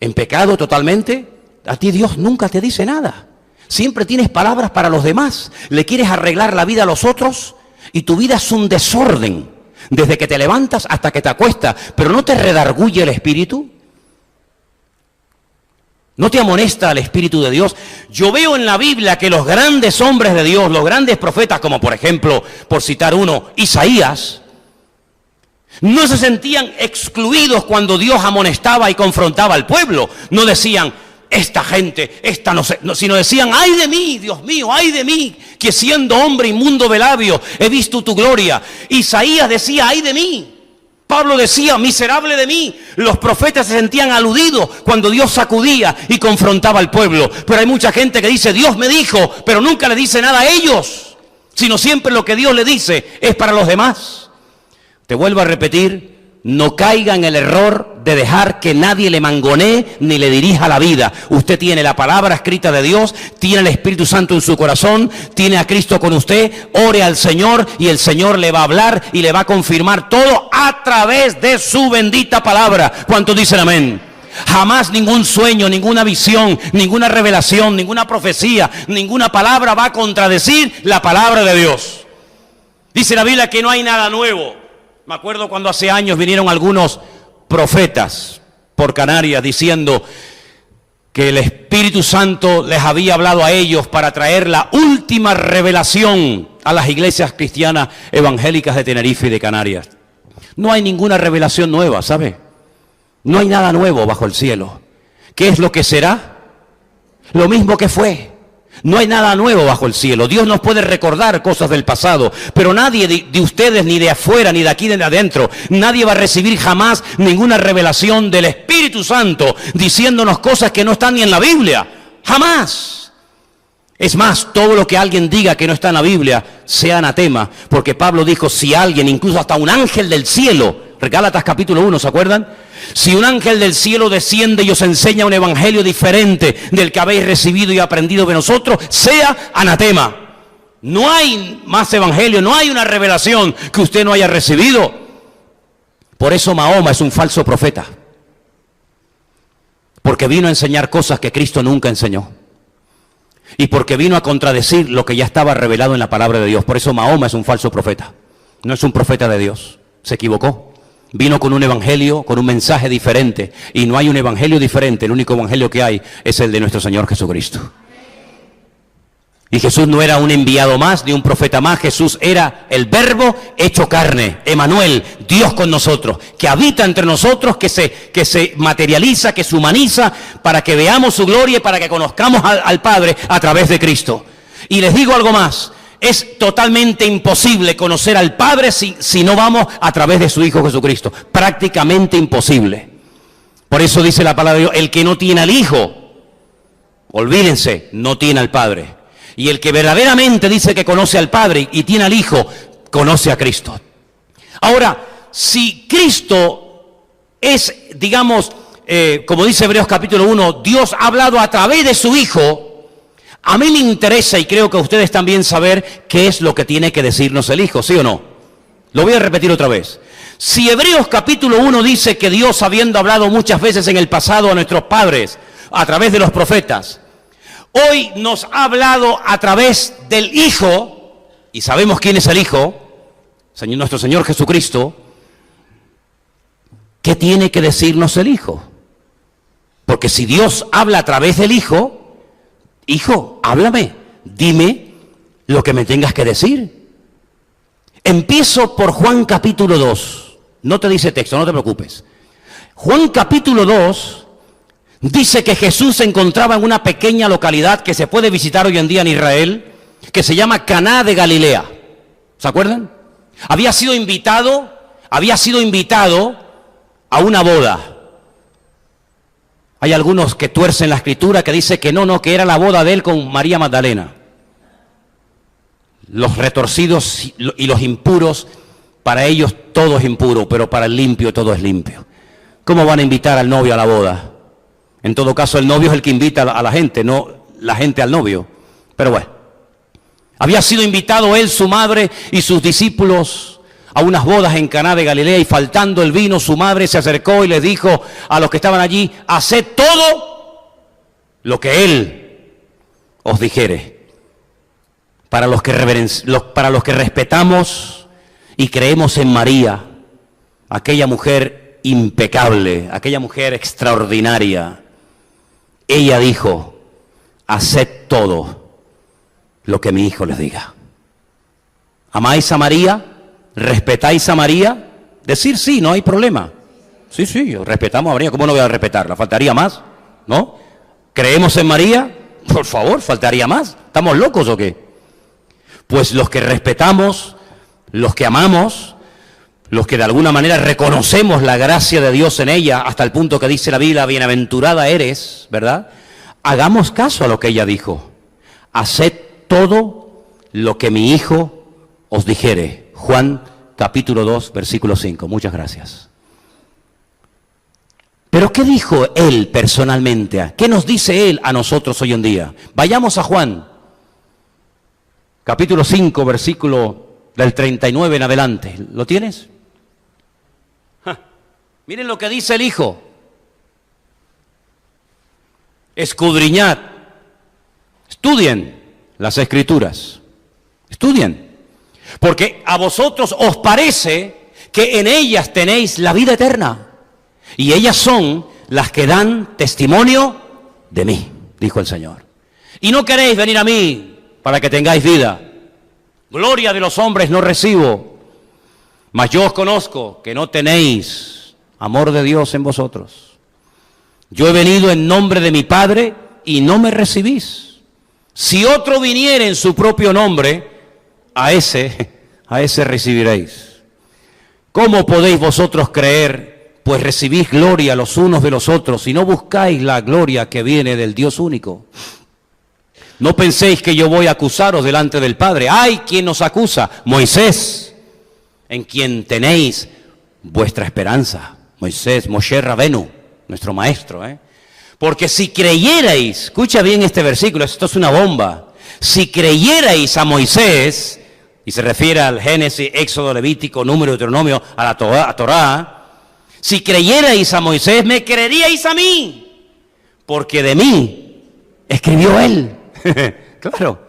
S1: en pecado totalmente, a ti Dios nunca te dice nada. Siempre tienes palabras para los demás, le quieres arreglar la vida a los otros y tu vida es un desorden, desde que te levantas hasta que te acuestas, pero ¿no te redarguye el espíritu? ¿No te amonesta el Espíritu de Dios? Yo veo en la Biblia que los grandes hombres de Dios, los grandes profetas, como por ejemplo, por citar uno, Isaías, No se sentían excluidos cuando Dios amonestaba y confrontaba al pueblo. No decían, esta gente, esta no sé, no, sino decían, ay de mí, Dios mío, ay de mí, que siendo hombre inmundo de labios he visto tu gloria. Isaías decía, ay de mí. Pablo decía, miserable de mí. Los profetas se sentían aludidos cuando Dios sacudía y confrontaba al pueblo. Pero hay mucha gente que dice, Dios me dijo, pero nunca le dice nada a ellos, sino siempre lo que Dios le dice es para los demás. Te vuelvo a repetir, no caiga en el error de dejar que nadie le mangonee ni le dirija la vida. Usted tiene la palabra escrita de Dios, tiene el Espíritu Santo en su corazón, tiene a Cristo con usted, ore al Señor y el Señor le va a hablar y le va a confirmar todo a través de su bendita palabra. ¿Cuántos dicen amén? Jamás ningún sueño, ninguna visión, ninguna revelación, ninguna profecía, ninguna palabra va a contradecir la palabra de Dios. Dice la Biblia que no hay nada nuevo. Me acuerdo cuando hace años vinieron algunos profetas por Canarias diciendo que el Espíritu Santo les había hablado a ellos para traer la última revelación a las iglesias cristianas evangélicas de Tenerife y de Canarias. No hay ninguna revelación nueva, ¿sabe? No hay nada nuevo bajo el cielo. ¿Qué es lo que será? Lo mismo que fue. No hay nada nuevo bajo el cielo. Dios nos puede recordar cosas del pasado, pero nadie de ustedes, ni de afuera, ni de aquí, ni de adentro, nadie va a recibir jamás ninguna revelación del Espíritu Santo diciéndonos cosas que no están ni en la Biblia. Jamás. Es más, todo lo que alguien diga que no está en la Biblia sea anatema, porque Pablo dijo, si alguien, incluso hasta un ángel del cielo, Gálatas capítulo 1, ¿se acuerdan? Si un ángel del cielo desciende y os enseña un evangelio diferente del que habéis recibido y aprendido de nosotros, sea anatema. No hay más evangelio, no hay una revelación que usted no haya recibido. Por eso Mahoma es un falso profeta, porque vino a enseñar cosas que Cristo nunca enseñó, y porque vino a contradecir lo que ya estaba revelado en la palabra de Dios. Por eso Mahoma es un falso profeta, no es un profeta de Dios, se equivocó. Vino con un evangelio, con un mensaje diferente, y no hay un evangelio diferente. El único evangelio que hay es el de nuestro Señor Jesucristo. Y Jesús no era un enviado más, ni un profeta más. Jesús era el Verbo hecho carne, Emmanuel, Dios con nosotros, que habita entre nosotros, que se materializa, que se humaniza, para que veamos su gloria y para que conozcamos al Padre a través de Cristo. Y les digo algo más. Es totalmente imposible conocer al Padre si no vamos a través de su Hijo Jesucristo. Prácticamente imposible. Por eso dice la palabra de Dios, el que no tiene al Hijo, olvídense, no tiene al Padre. Y el que verdaderamente dice que conoce al Padre y tiene al Hijo, conoce a Cristo. Ahora, si Cristo es, digamos, como dice Hebreos capítulo 1, Dios ha hablado a través de su Hijo. A mí me interesa, y creo que a ustedes también, saber qué es lo que tiene que decirnos el Hijo, ¿sí o no? Lo voy a repetir otra vez. Si Hebreos capítulo 1 dice que Dios, habiendo hablado muchas veces en el pasado a nuestros padres, a través de los profetas, hoy nos ha hablado a través del Hijo, y sabemos quién es el Hijo, nuestro Señor Jesucristo, ¿qué tiene que decirnos el Hijo? Porque si Dios habla a través del Hijo, Hijo, háblame, dime lo que me tengas que decir. Empiezo por Juan capítulo 2. No te dice texto, no te preocupes. Juan capítulo 2 dice que Jesús se encontraba en una pequeña localidad que se puede visitar hoy en día en Israel, que se llama Caná de Galilea. ¿Se acuerdan? Había sido invitado a una boda. Hay algunos que tuercen la escritura, que dice que no, que era la boda de él con María Magdalena. Los retorcidos y los impuros, para ellos todo es impuro, pero para el limpio todo es limpio. ¿Cómo van a invitar al novio a la boda? En todo caso, el novio es el que invita a la gente, no la gente al novio. Pero bueno, había sido invitado él, su madre y sus discípulos a unas bodas en Caná de Galilea, y faltando el vino, su madre se acercó y les dijo a los que estaban allí, haced todo lo que él os dijere. Para los que respetamos y creemos en María, aquella mujer impecable, aquella mujer extraordinaria, ella dijo, haced todo lo que mi hijo les diga. ¿Amáis a María? ¿Respetáis a María? Decir sí, no hay problema. Sí, respetamos a María, ¿cómo no voy a respetarla? ¿Faltaría más? ¿No? ¿Creemos en María? Por favor, ¿faltaría más? ¿Estamos locos o qué? Pues los que respetamos, los que amamos, los que de alguna manera reconocemos la gracia de Dios en ella, hasta el punto que dice la Biblia, bienaventurada eres, ¿verdad? Hagamos caso a lo que ella dijo. Haced todo lo que mi hijo os dijere. Juan capítulo 2, versículo 5. Muchas gracias. Pero ¿qué dijo él personalmente? ¿Qué nos dice él a nosotros hoy en día? Vayamos a Juan, capítulo 5, versículo del 39 en adelante. ¿Lo tienes? Miren lo que dice el Hijo. Escudriñad, estudien las Escrituras, estudien, porque a vosotros os parece que en ellas tenéis la vida eterna. Y ellas son las que dan testimonio de mí, dijo el Señor. Y no queréis venir a mí para que tengáis vida. Gloria de los hombres no recibo, mas yo os conozco que no tenéis amor de Dios en vosotros. Yo he venido en nombre de mi Padre y no me recibís. Si otro viniere en su propio nombre, a ese recibiréis. ¿Cómo podéis vosotros creer? Pues recibís gloria los unos de los otros y no buscáis la gloria que viene del Dios único. No penséis que yo voy a acusaros delante del Padre. ¡Ay! ¿Quién nos acusa? Moisés, en quien tenéis vuestra esperanza. Moisés, Moshe Rabenu, nuestro maestro. Porque si creyerais, escucha bien este versículo, esto es una bomba. Si creyerais a Moisés, y se refiere al Génesis, Éxodo, Levítico, Número, Deuteronomio, a la Torá, si creyerais a Moisés, me creeríais a mí, porque de mí escribió él. Claro,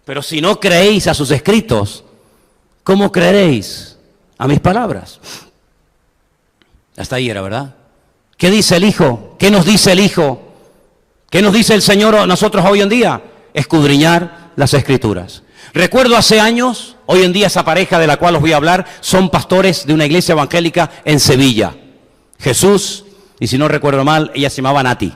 S1: pero si no creéis a sus escritos, ¿cómo creeréis a mis palabras? Hasta ahí era, ¿verdad? ¿Qué dice el Hijo? ¿Qué nos dice el Hijo? ¿Qué nos dice el Señor a nosotros hoy en día? Escudriñar las Escrituras. Recuerdo hace años, hoy en día esa pareja de la cual os voy a hablar, son pastores de una iglesia evangélica en Sevilla. Jesús, y si no recuerdo mal, ella se llamaba Nati.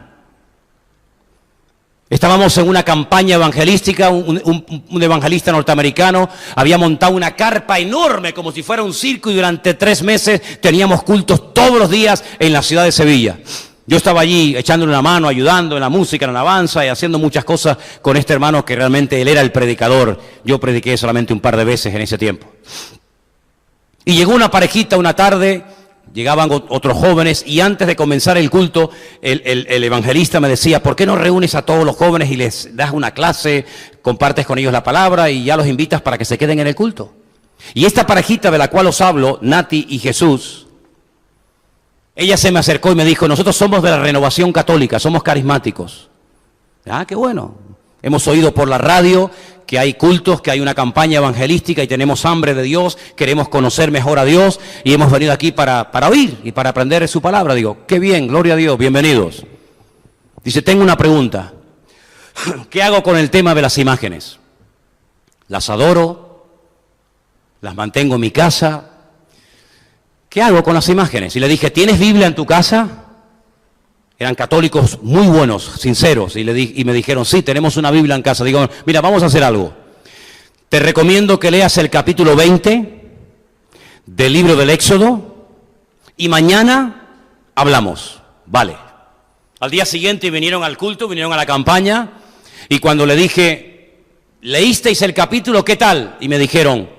S1: Estábamos en una campaña evangelística, un evangelista norteamericano había montado una carpa enorme como si fuera un circo y durante 3 meses teníamos cultos todos los días en la ciudad de Sevilla. Yo estaba allí echándole una mano, ayudando en la música, en la alabanza y haciendo muchas cosas con este hermano que realmente él era el predicador. Yo prediqué solamente un par de veces en ese tiempo. Y llegó una parejita una tarde. Llegaban otros jóvenes y antes de comenzar el culto, el evangelista me decía, ¿por qué no reúnes a todos los jóvenes y les das una clase, compartes con ellos la palabra y ya los invitas para que se queden en el culto? Y esta parejita de la cual os hablo, Nati y Jesús, ella se me acercó y me dijo, nosotros somos de la Renovación Católica, somos carismáticos. Ah, qué bueno. Hemos oído por la radio que hay cultos, que hay una campaña evangelística y tenemos hambre de Dios, queremos conocer mejor a Dios y hemos venido aquí para oír y para aprender su palabra. Digo, qué bien, gloria a Dios, bienvenidos. Dice, tengo una pregunta. ¿Qué hago con el tema de las imágenes? ¿Las adoro? ¿Las mantengo en mi casa? ¿Qué hago con las imágenes? Y le dije, ¿tienes Biblia en tu casa? Eran católicos muy buenos, sinceros, y me dijeron, sí, tenemos una Biblia en casa. Digo, mira, vamos a hacer algo. Te recomiendo que leas el capítulo 20 del libro del Éxodo y mañana hablamos. Vale. Al día siguiente vinieron al culto, vinieron a la campaña, y cuando le dije, ¿leísteis el capítulo? ¿Qué tal? Y me dijeron,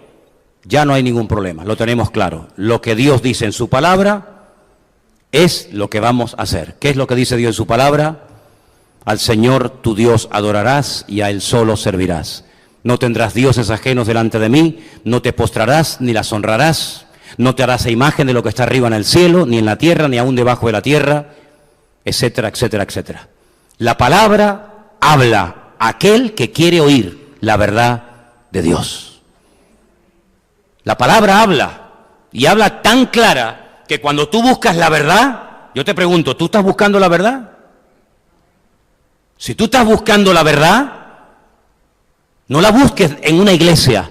S1: ya no hay ningún problema, lo tenemos claro. Lo que Dios dice en su palabra es lo que vamos a hacer. ¿Qué es lo que dice Dios en su palabra? Al Señor tu Dios adorarás y a Él solo servirás. No tendrás dioses ajenos delante de mí, no te postrarás ni las honrarás, no te harás imagen de lo que está arriba en el cielo, ni en la tierra, ni aún debajo de la tierra, etcétera, etcétera, etcétera. La palabra habla a aquel que quiere oír la verdad de Dios. La palabra habla, y habla tan clara que cuando tú buscas la verdad, yo te pregunto, ¿tú estás buscando la verdad? Si tú estás buscando la verdad, no la busques en una iglesia,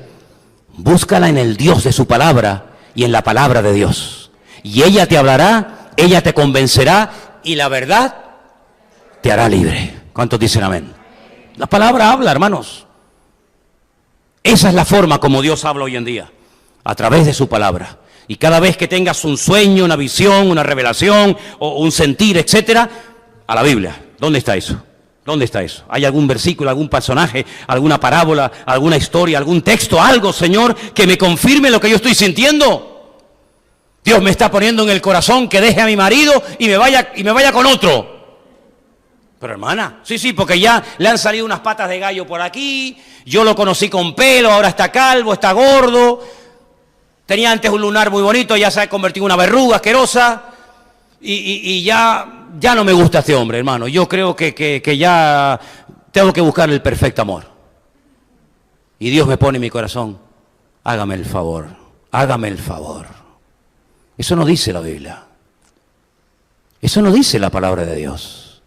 S1: búscala en el Dios de su palabra y en la palabra de Dios. y ella te hablará, ella te convencerá y la verdad te hará libre. ¿Cuántos dicen amén? La palabra habla, hermanos. Esa es la forma como Dios habla hoy en día, a través de su palabra. Y cada vez que tengas un sueño, una visión, una revelación o un sentir, etcétera, a la Biblia. ¿Dónde está eso? ¿Dónde está eso? ¿Hay algún versículo, algún personaje, alguna parábola, alguna historia, algún texto, algo, Señor, que me confirme lo que yo estoy sintiendo? Dios me está poniendo en el corazón que deje a mi marido y me vaya con otro. Pero hermana, sí, porque ya le han salido unas patas de gallo por aquí, yo lo conocí con pelo, ahora está calvo, está gordo, tenía antes un lunar muy bonito, ya se ha convertido en una verruga asquerosa, y ya no me gusta este hombre, hermano. Yo creo que ya tengo que buscar el perfecto amor. Y Dios me pone en mi corazón, hágame el favor, hágame el favor. Eso no dice la Biblia. Eso no dice la palabra de Dios.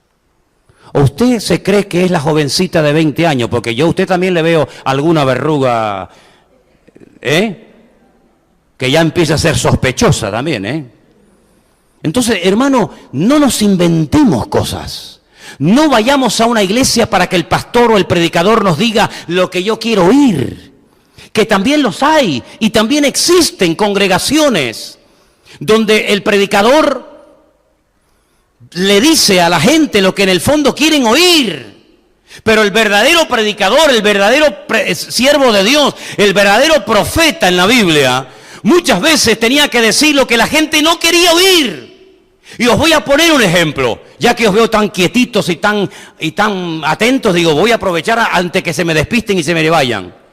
S1: ¿O usted se cree que es la jovencita de 20 años? Porque yo a usted también le veo alguna verruga, que ya empieza a ser sospechosa también, Entonces, hermano, no nos inventemos cosas. No vayamos a una iglesia para que el pastor o el predicador nos diga lo que yo quiero oír. Que también los hay y también existen congregaciones donde el predicador le dice a la gente lo que en el fondo quieren oír. Pero el verdadero predicador, el verdadero siervo de Dios, el verdadero profeta en la Biblia, muchas veces tenía que decir lo que la gente no quería oír. Y os voy a poner un ejemplo, ya que os veo tan quietitos y tan atentos, digo, voy a aprovechar antes que se me despisten y se me vayan.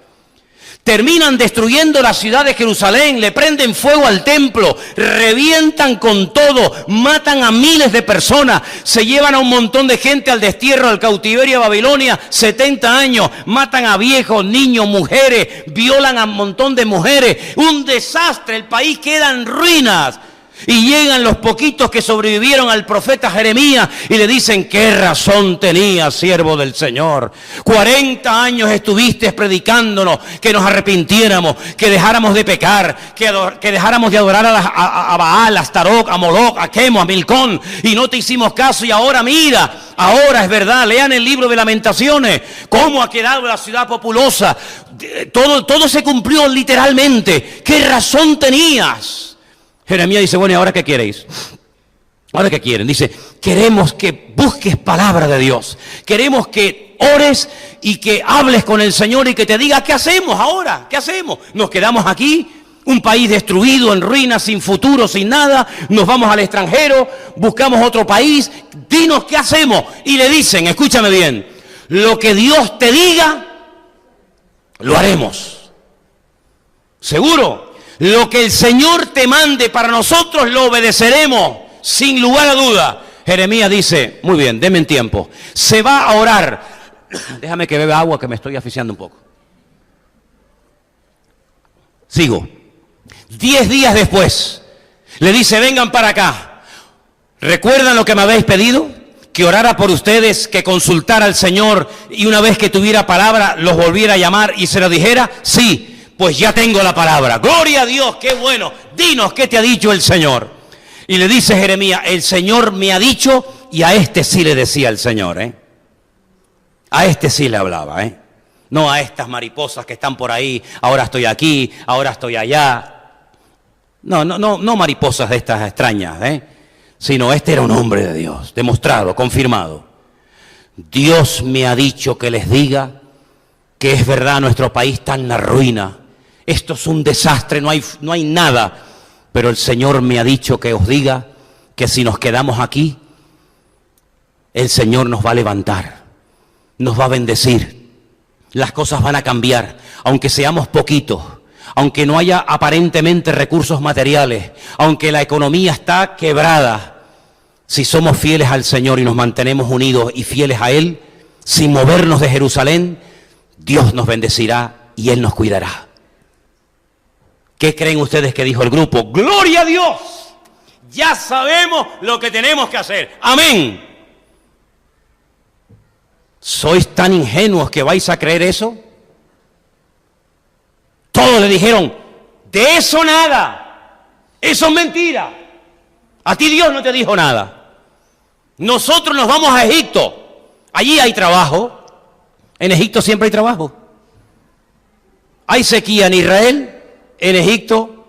S1: Terminan destruyendo la ciudad de Jerusalén, le prenden fuego al templo, revientan con todo, matan a miles de personas, se llevan a un montón de gente al destierro, al cautiverio a Babilonia, 70 años, matan a viejos, niños, mujeres, violan a un montón de mujeres, un desastre, el país queda en ruinas. Y llegan los poquitos que sobrevivieron al profeta Jeremías y le dicen, ¿qué razón tenías, siervo del Señor? 40 años estuviste predicándonos que nos arrepintiéramos, que dejáramos de pecar, que dejáramos de adorar a Baal, a Astarot, a Moloch, a Quemo, a Milcón, y no te hicimos caso. Y ahora mira, ahora es verdad, lean el libro de Lamentaciones, cómo ha quedado la ciudad populosa. Todo se cumplió literalmente. ¿Qué razón tenías? Jeremías dice, bueno, ¿y ahora qué queréis? ¿Ahora qué quieren? Dice, queremos que busques palabra de Dios. Queremos que ores y que hables con el Señor y que te diga, ¿qué hacemos ahora? ¿Qué hacemos? ¿Nos quedamos aquí? Un país destruido, en ruinas, sin futuro, sin nada. Nos vamos al extranjero, buscamos otro país. Dinos, ¿qué hacemos? Y le dicen, escúchame bien, lo que Dios te diga, lo haremos. ¿Seguro? Lo que el Señor te mande para nosotros lo obedeceremos, sin lugar a duda. Jeremías dice, muy bien, denme tiempo. Se va a orar. Déjame que beba agua que me estoy asfixiando un poco. Sigo. 10 días después, le dice, vengan para acá. ¿Recuerdan lo que me habéis pedido? Que orara por ustedes, que consultara al Señor y una vez que tuviera palabra, los volviera a llamar y se lo dijera. Sí. Pues ya tengo la palabra. Gloria a Dios, qué bueno. Dinos qué te ha dicho el Señor. Y le dice Jeremías, el Señor me ha dicho, y a este sí le decía el Señor, A este sí le hablaba, No a estas mariposas que están por ahí, ahora estoy aquí, ahora estoy allá. No mariposas de estas extrañas, Sino este era un hombre de Dios, demostrado, confirmado. Dios me ha dicho que les diga que es verdad, nuestro país está en la ruina. Esto es un desastre, no hay nada. Pero el Señor me ha dicho que os diga que si nos quedamos aquí, el Señor nos va a levantar, nos va a bendecir. Las cosas van a cambiar, aunque seamos poquitos, aunque no haya aparentemente recursos materiales, aunque la economía está quebrada. Si somos fieles al Señor y nos mantenemos unidos y fieles a Él, sin movernos de Jerusalén, Dios nos bendecirá y Él nos cuidará. ¿Qué creen ustedes que dijo el grupo? ¡Gloria a Dios! Ya sabemos lo que tenemos que hacer. ¡Amén! ¿Sois tan ingenuos que vais a creer eso? Todos le dijeron, de eso nada. Eso es mentira. A ti Dios no te dijo nada. Nosotros nos vamos a Egipto. Allí hay trabajo. En Egipto siempre hay trabajo. Hay sequía en Israel, en Egipto,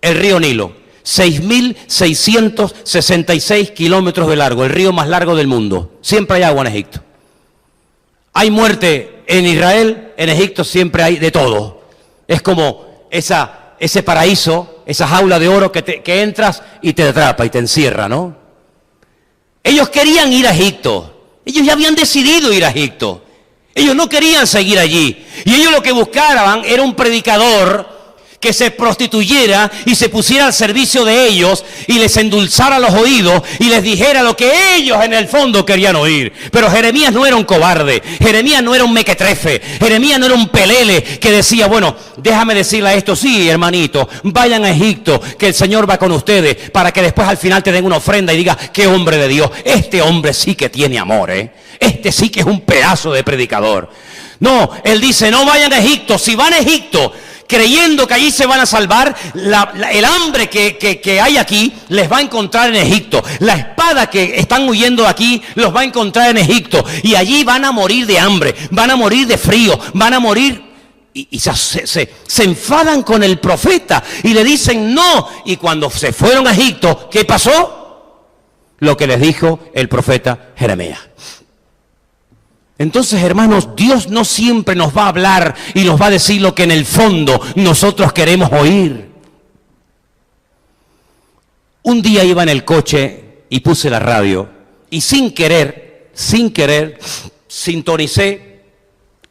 S1: el río Nilo. 6.666 kilómetros de largo, el río más largo del mundo. Siempre hay agua en Egipto. Hay muerte en Israel, en Egipto siempre hay de todo. Es como ese paraíso, esa jaula de oro que entras y te atrapa y te encierra, ¿no? Ellos querían ir a Egipto. Ellos ya habían decidido ir a Egipto. Ellos no querían seguir allí. Y ellos lo que buscaban era un predicador que se prostituyera y se pusiera al servicio de ellos y les endulzara los oídos y les dijera lo que ellos en el fondo querían oír. Pero Jeremías no era un cobarde, Jeremías no era un mequetrefe, Jeremías no era un pelele que decía, bueno, déjame decirle a esto, sí, hermanito, vayan a Egipto, que el Señor va con ustedes, para que después al final te den una ofrenda y diga, qué hombre de Dios, este hombre sí que tiene amor, este sí que es un pedazo de predicador. No, él dice, no vayan a Egipto, si van a Egipto, creyendo que allí se van a salvar, el hambre que hay aquí les va a encontrar en Egipto. La espada que están huyendo de aquí los va a encontrar en Egipto. Y allí van a morir de hambre, van a morir de frío, van a morir. Y se enfadan con el profeta y le dicen no. Y cuando se fueron a Egipto, ¿qué pasó? Lo que les dijo el profeta Jeremías. Entonces, hermanos, Dios no siempre nos va a hablar y nos va a decir lo que en el fondo nosotros queremos oír. Un día iba en el coche y puse la radio y sin querer, sintonicé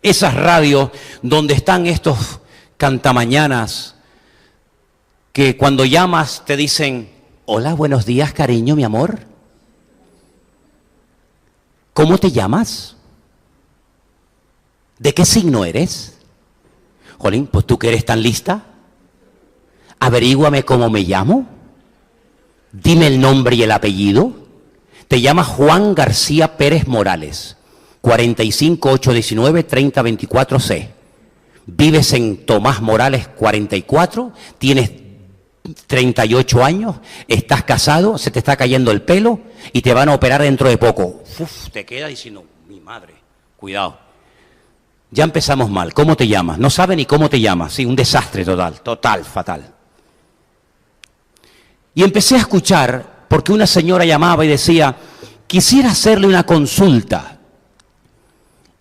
S1: esas radios donde están estos cantamañanas que cuando llamas te dicen, hola, buenos días, cariño, mi amor. ¿Cómo te llamas? ¿De qué signo eres? Jolín, pues tú que eres tan lista, averíguame cómo me llamo, dime el nombre y el apellido. Te llamas Juan García Pérez Morales, 45819-3024C. Vives en Tomás Morales 44, tienes 38 años, estás casado, se te está cayendo el pelo y te van a operar dentro de poco. Uf, te queda diciendo, mi madre, cuidado. Ya empezamos mal. ¿Cómo te llamas? No sabe ni cómo te llamas. Sí, un desastre total, fatal. Y empecé a escuchar, porque una señora llamaba y decía, quisiera hacerle una consulta.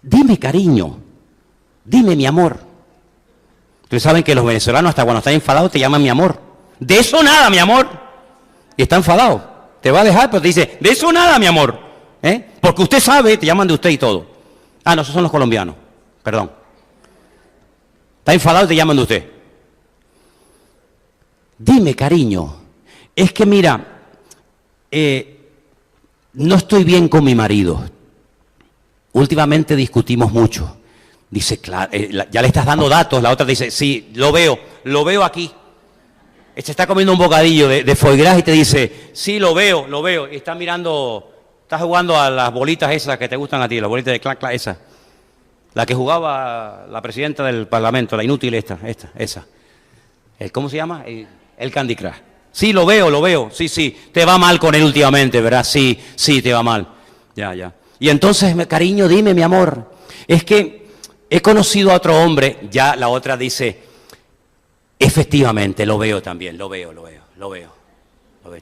S1: Dime, cariño, dime, mi amor. Ustedes saben que los venezolanos hasta cuando están enfadados te llaman mi amor. De eso nada, mi amor. Y está enfadado. Te va a dejar, pero te dice, de eso nada, mi amor. Porque usted sabe, te llaman de usted y todo. Ah, no, esos son los colombianos. Perdón. Está enfadado y te llaman de usted. Dime, cariño, es que mira, no estoy bien con mi marido. Últimamente discutimos mucho. Dice, claro, ya le estás dando datos. La otra dice, sí, lo veo aquí. Este está comiendo un bocadillo de foie gras y te dice, sí, lo veo. Y está mirando, está jugando a las bolitas esas que te gustan a ti, las bolitas de clac, esas. La que jugaba la presidenta del Parlamento, la inútil esa. ¿Cómo se llama? El Candy Crush. Sí, lo veo. Sí. Te va mal con él últimamente, ¿verdad? Sí, te va mal. Ya. Y entonces, cariño, dime, mi amor, es que he conocido a otro hombre. Ya la otra dice, efectivamente, lo veo también, lo veo.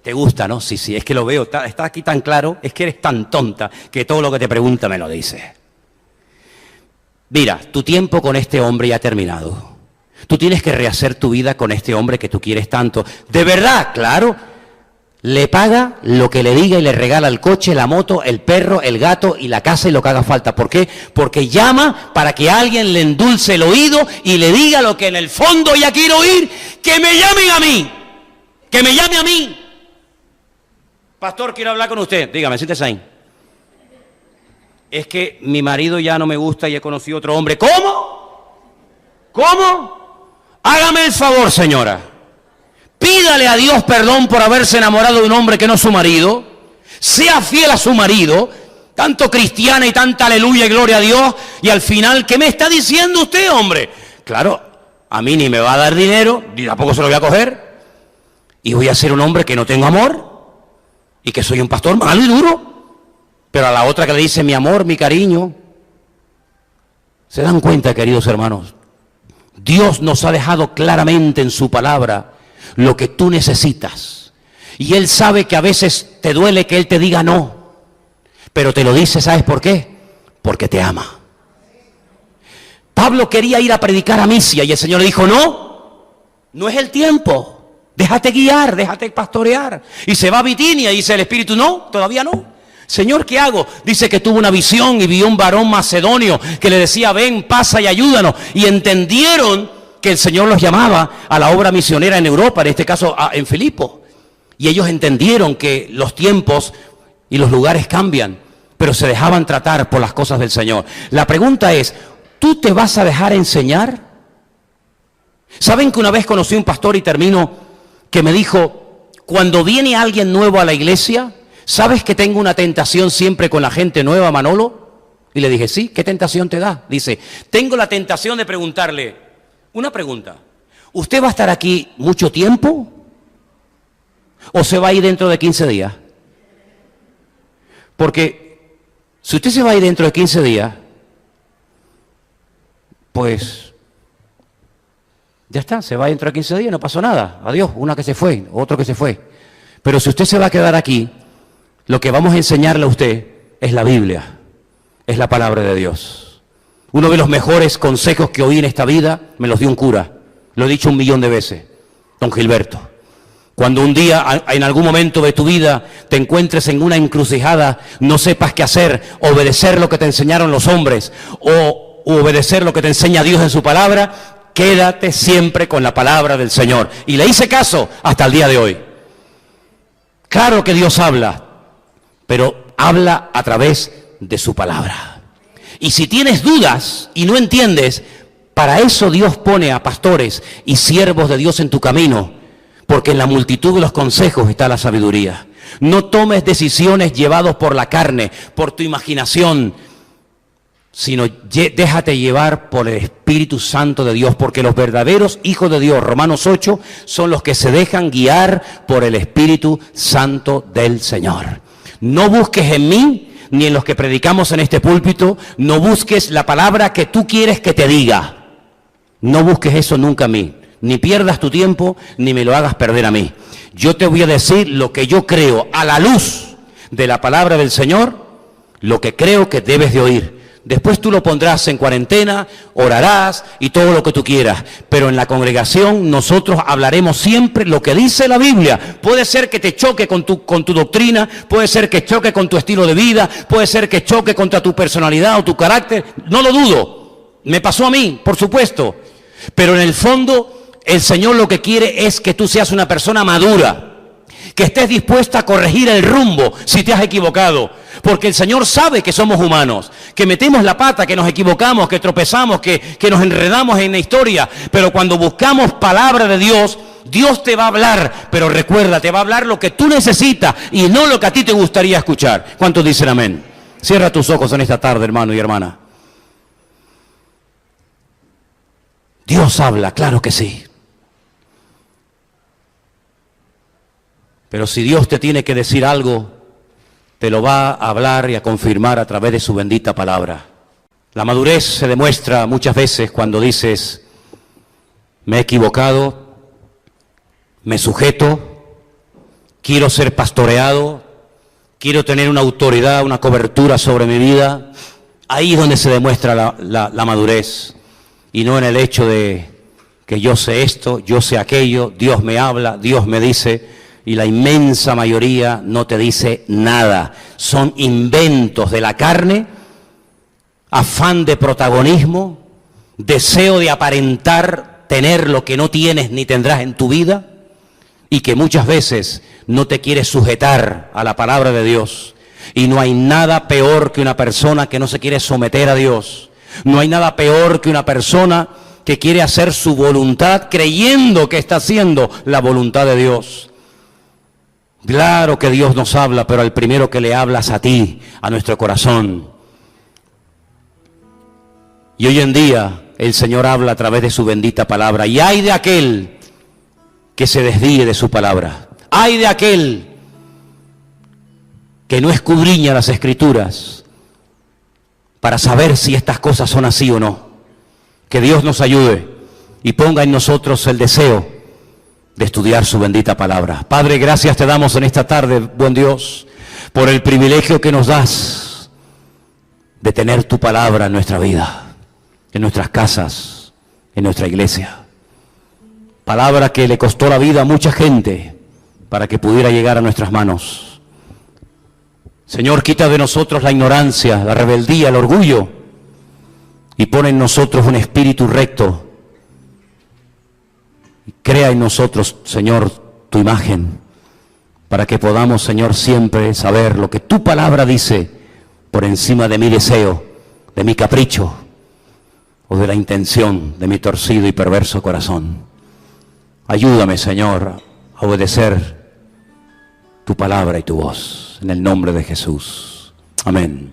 S1: ¿Te gusta, no? Sí, es que lo veo. Está aquí tan claro, es que eres tan tonta que todo lo que te pregunta me lo dice. Mira, tu tiempo con este hombre ya ha terminado. Tú tienes que rehacer tu vida con este hombre que tú quieres tanto. De verdad, claro. Le paga lo que le diga y le regala el coche, la moto, el perro, el gato y la casa y lo que haga falta. ¿Por qué? Porque llama para que alguien le endulce el oído y le diga lo que en el fondo ya quiero oír. ¡Que me llamen a mí! ¡Que me llame a mí! Pastor, quiero hablar con usted. Dígame, siéntese ahí. Es que mi marido ya no me gusta y he conocido otro hombre. ¿Cómo? Hágame el favor, señora. Pídale a Dios perdón por haberse enamorado de un hombre que no es su marido. Sea fiel a su marido. Tanto cristiana y tanta aleluya y gloria a Dios. Y al final, ¿qué me está diciendo usted, hombre? Claro, a mí ni me va a dar dinero, ni tampoco se lo voy a coger. Y voy a ser un hombre que no tengo amor. y que soy un pastor malo y duro, pero a la otra que le dice mi amor, mi cariño. ¿Se dan cuenta, queridos hermanos? Dios nos ha dejado claramente en su palabra lo que tú necesitas. Y Él sabe que a veces te duele que Él te diga no, pero te lo dice, ¿sabes por qué? Porque te ama. Pablo quería ir a predicar a Misia y el Señor le dijo, no es el tiempo. Déjate guiar, déjate pastorear. Y se va a Bitinia y dice el Espíritu, no, todavía no. Señor, ¿qué hago? Dice que tuvo una visión y vio un varón macedonio que le decía, ven, pasa y ayúdanos. Y entendieron que el Señor los llamaba a la obra misionera en Europa, en este caso en Filipos. Y ellos entendieron que los tiempos y los lugares cambian, pero se dejaban tratar por las cosas del Señor. La pregunta es, ¿tú te vas a dejar enseñar? ¿Saben que una vez conocí a un pastor y termino que me dijo, cuando viene alguien nuevo a la iglesia, ¿sabes que tengo una tentación siempre con la gente nueva, Manolo? Y le dije, sí, ¿qué tentación te da? Dice, tengo la tentación de preguntarle, una pregunta, ¿usted va a estar aquí mucho tiempo? ¿O se va a ir dentro de 15 días? Porque si usted se va a ir dentro de 15 días, pues ya está, se va dentro de 15 días, no pasó nada. Adiós, una que se fue, otro que se fue. Pero si usted se va a quedar aquí, lo que vamos a enseñarle a usted es la Biblia, es la palabra de Dios. Uno de los mejores consejos que oí en esta vida me los dio un cura. Lo he dicho 1.000.000 de veces, don Gilberto. Cuando un día, en algún momento de tu vida, te encuentres en una encrucijada, no sepas qué hacer, obedecer lo que te enseñaron los hombres o obedecer lo que te enseña Dios en su palabra, quédate siempre con la palabra del Señor. Y le hice caso hasta el día de hoy. Claro que Dios habla, pero habla a través de su palabra. Y si tienes dudas y no entiendes, para eso Dios pone a pastores y siervos de Dios en tu camino, porque en la multitud de los consejos está la sabiduría. No tomes decisiones llevados por la carne, por tu imaginación, sino déjate llevar por el Espíritu Santo de Dios, porque los verdaderos hijos de Dios, Romanos 8, son los que se dejan guiar por el Espíritu Santo del Señor. No busques en mí, ni en los que predicamos en este púlpito, no busques la palabra que tú quieres que te diga. No busques eso nunca a mí. Ni pierdas tu tiempo, ni me lo hagas perder a mí. Yo te voy a decir lo que yo creo, a la luz de la palabra del Señor, lo que creo que debes de oír. Después tú lo pondrás en cuarentena, orarás y todo lo que tú quieras. Pero en la congregación nosotros hablaremos siempre lo que dice la Biblia. Puede ser que te choque con tu doctrina, puede ser que choque con tu estilo de vida, puede ser que choque contra tu personalidad o tu carácter. No lo dudo. Me pasó a mí, por supuesto. Pero en el fondo, el Señor lo que quiere es que tú seas una persona madura, que estés dispuesta a corregir el rumbo si te has equivocado, porque el Señor sabe que somos humanos, que metemos la pata, que nos equivocamos, que tropezamos, que nos enredamos en la historia, pero cuando buscamos palabra de Dios, Dios te va a hablar, pero recuerda, te va a hablar lo que tú necesitas y no lo que a ti te gustaría escuchar. ¿Cuántos dicen amén? Cierra tus ojos en esta tarde, hermano y hermana. Dios habla, claro que sí. Pero si Dios te tiene que decir algo, te lo va a hablar y a confirmar a través de su bendita palabra. La madurez se demuestra muchas veces cuando dices, me he equivocado, me sujeto, quiero ser pastoreado, quiero tener una autoridad, una cobertura sobre mi vida. Ahí es donde se demuestra la madurez, y no en el hecho de que yo sé esto, yo sé aquello, Dios me habla, Dios me dice. Y la inmensa mayoría no te dice nada. Son inventos de la carne, afán de protagonismo, deseo de aparentar tener lo que no tienes ni tendrás en tu vida, y que muchas veces no te quieres sujetar a la palabra de Dios. Y no hay nada peor que una persona que no se quiere someter a Dios. No hay nada peor que una persona que quiere hacer su voluntad creyendo que está haciendo la voluntad de Dios. Claro que Dios nos habla, pero al primero que le hablas a ti, a nuestro corazón. Y hoy en día el Señor habla a través de su bendita palabra. Y ay de aquel que se desvíe de su palabra. Ay de aquel que no escudriña las Escrituras para saber si estas cosas son así o no. Que Dios nos ayude y ponga en nosotros el deseo de estudiar su bendita palabra. Padre, gracias te damos en esta tarde, buen Dios, por el privilegio que nos das de tener tu palabra en nuestra vida, en nuestras casas, en nuestra iglesia. Palabra que le costó la vida a mucha gente para que pudiera llegar a nuestras manos. Señor, quita de nosotros la ignorancia, la rebeldía, el orgullo y pone en nosotros un espíritu recto. Crea en nosotros, Señor, tu imagen para que podamos, Señor, siempre saber lo que tu palabra dice por encima de mi deseo, de mi capricho o de la intención de mi torcido y perverso corazón. Ayúdame, Señor, a obedecer tu palabra y tu voz, en el nombre de Jesús. Amén.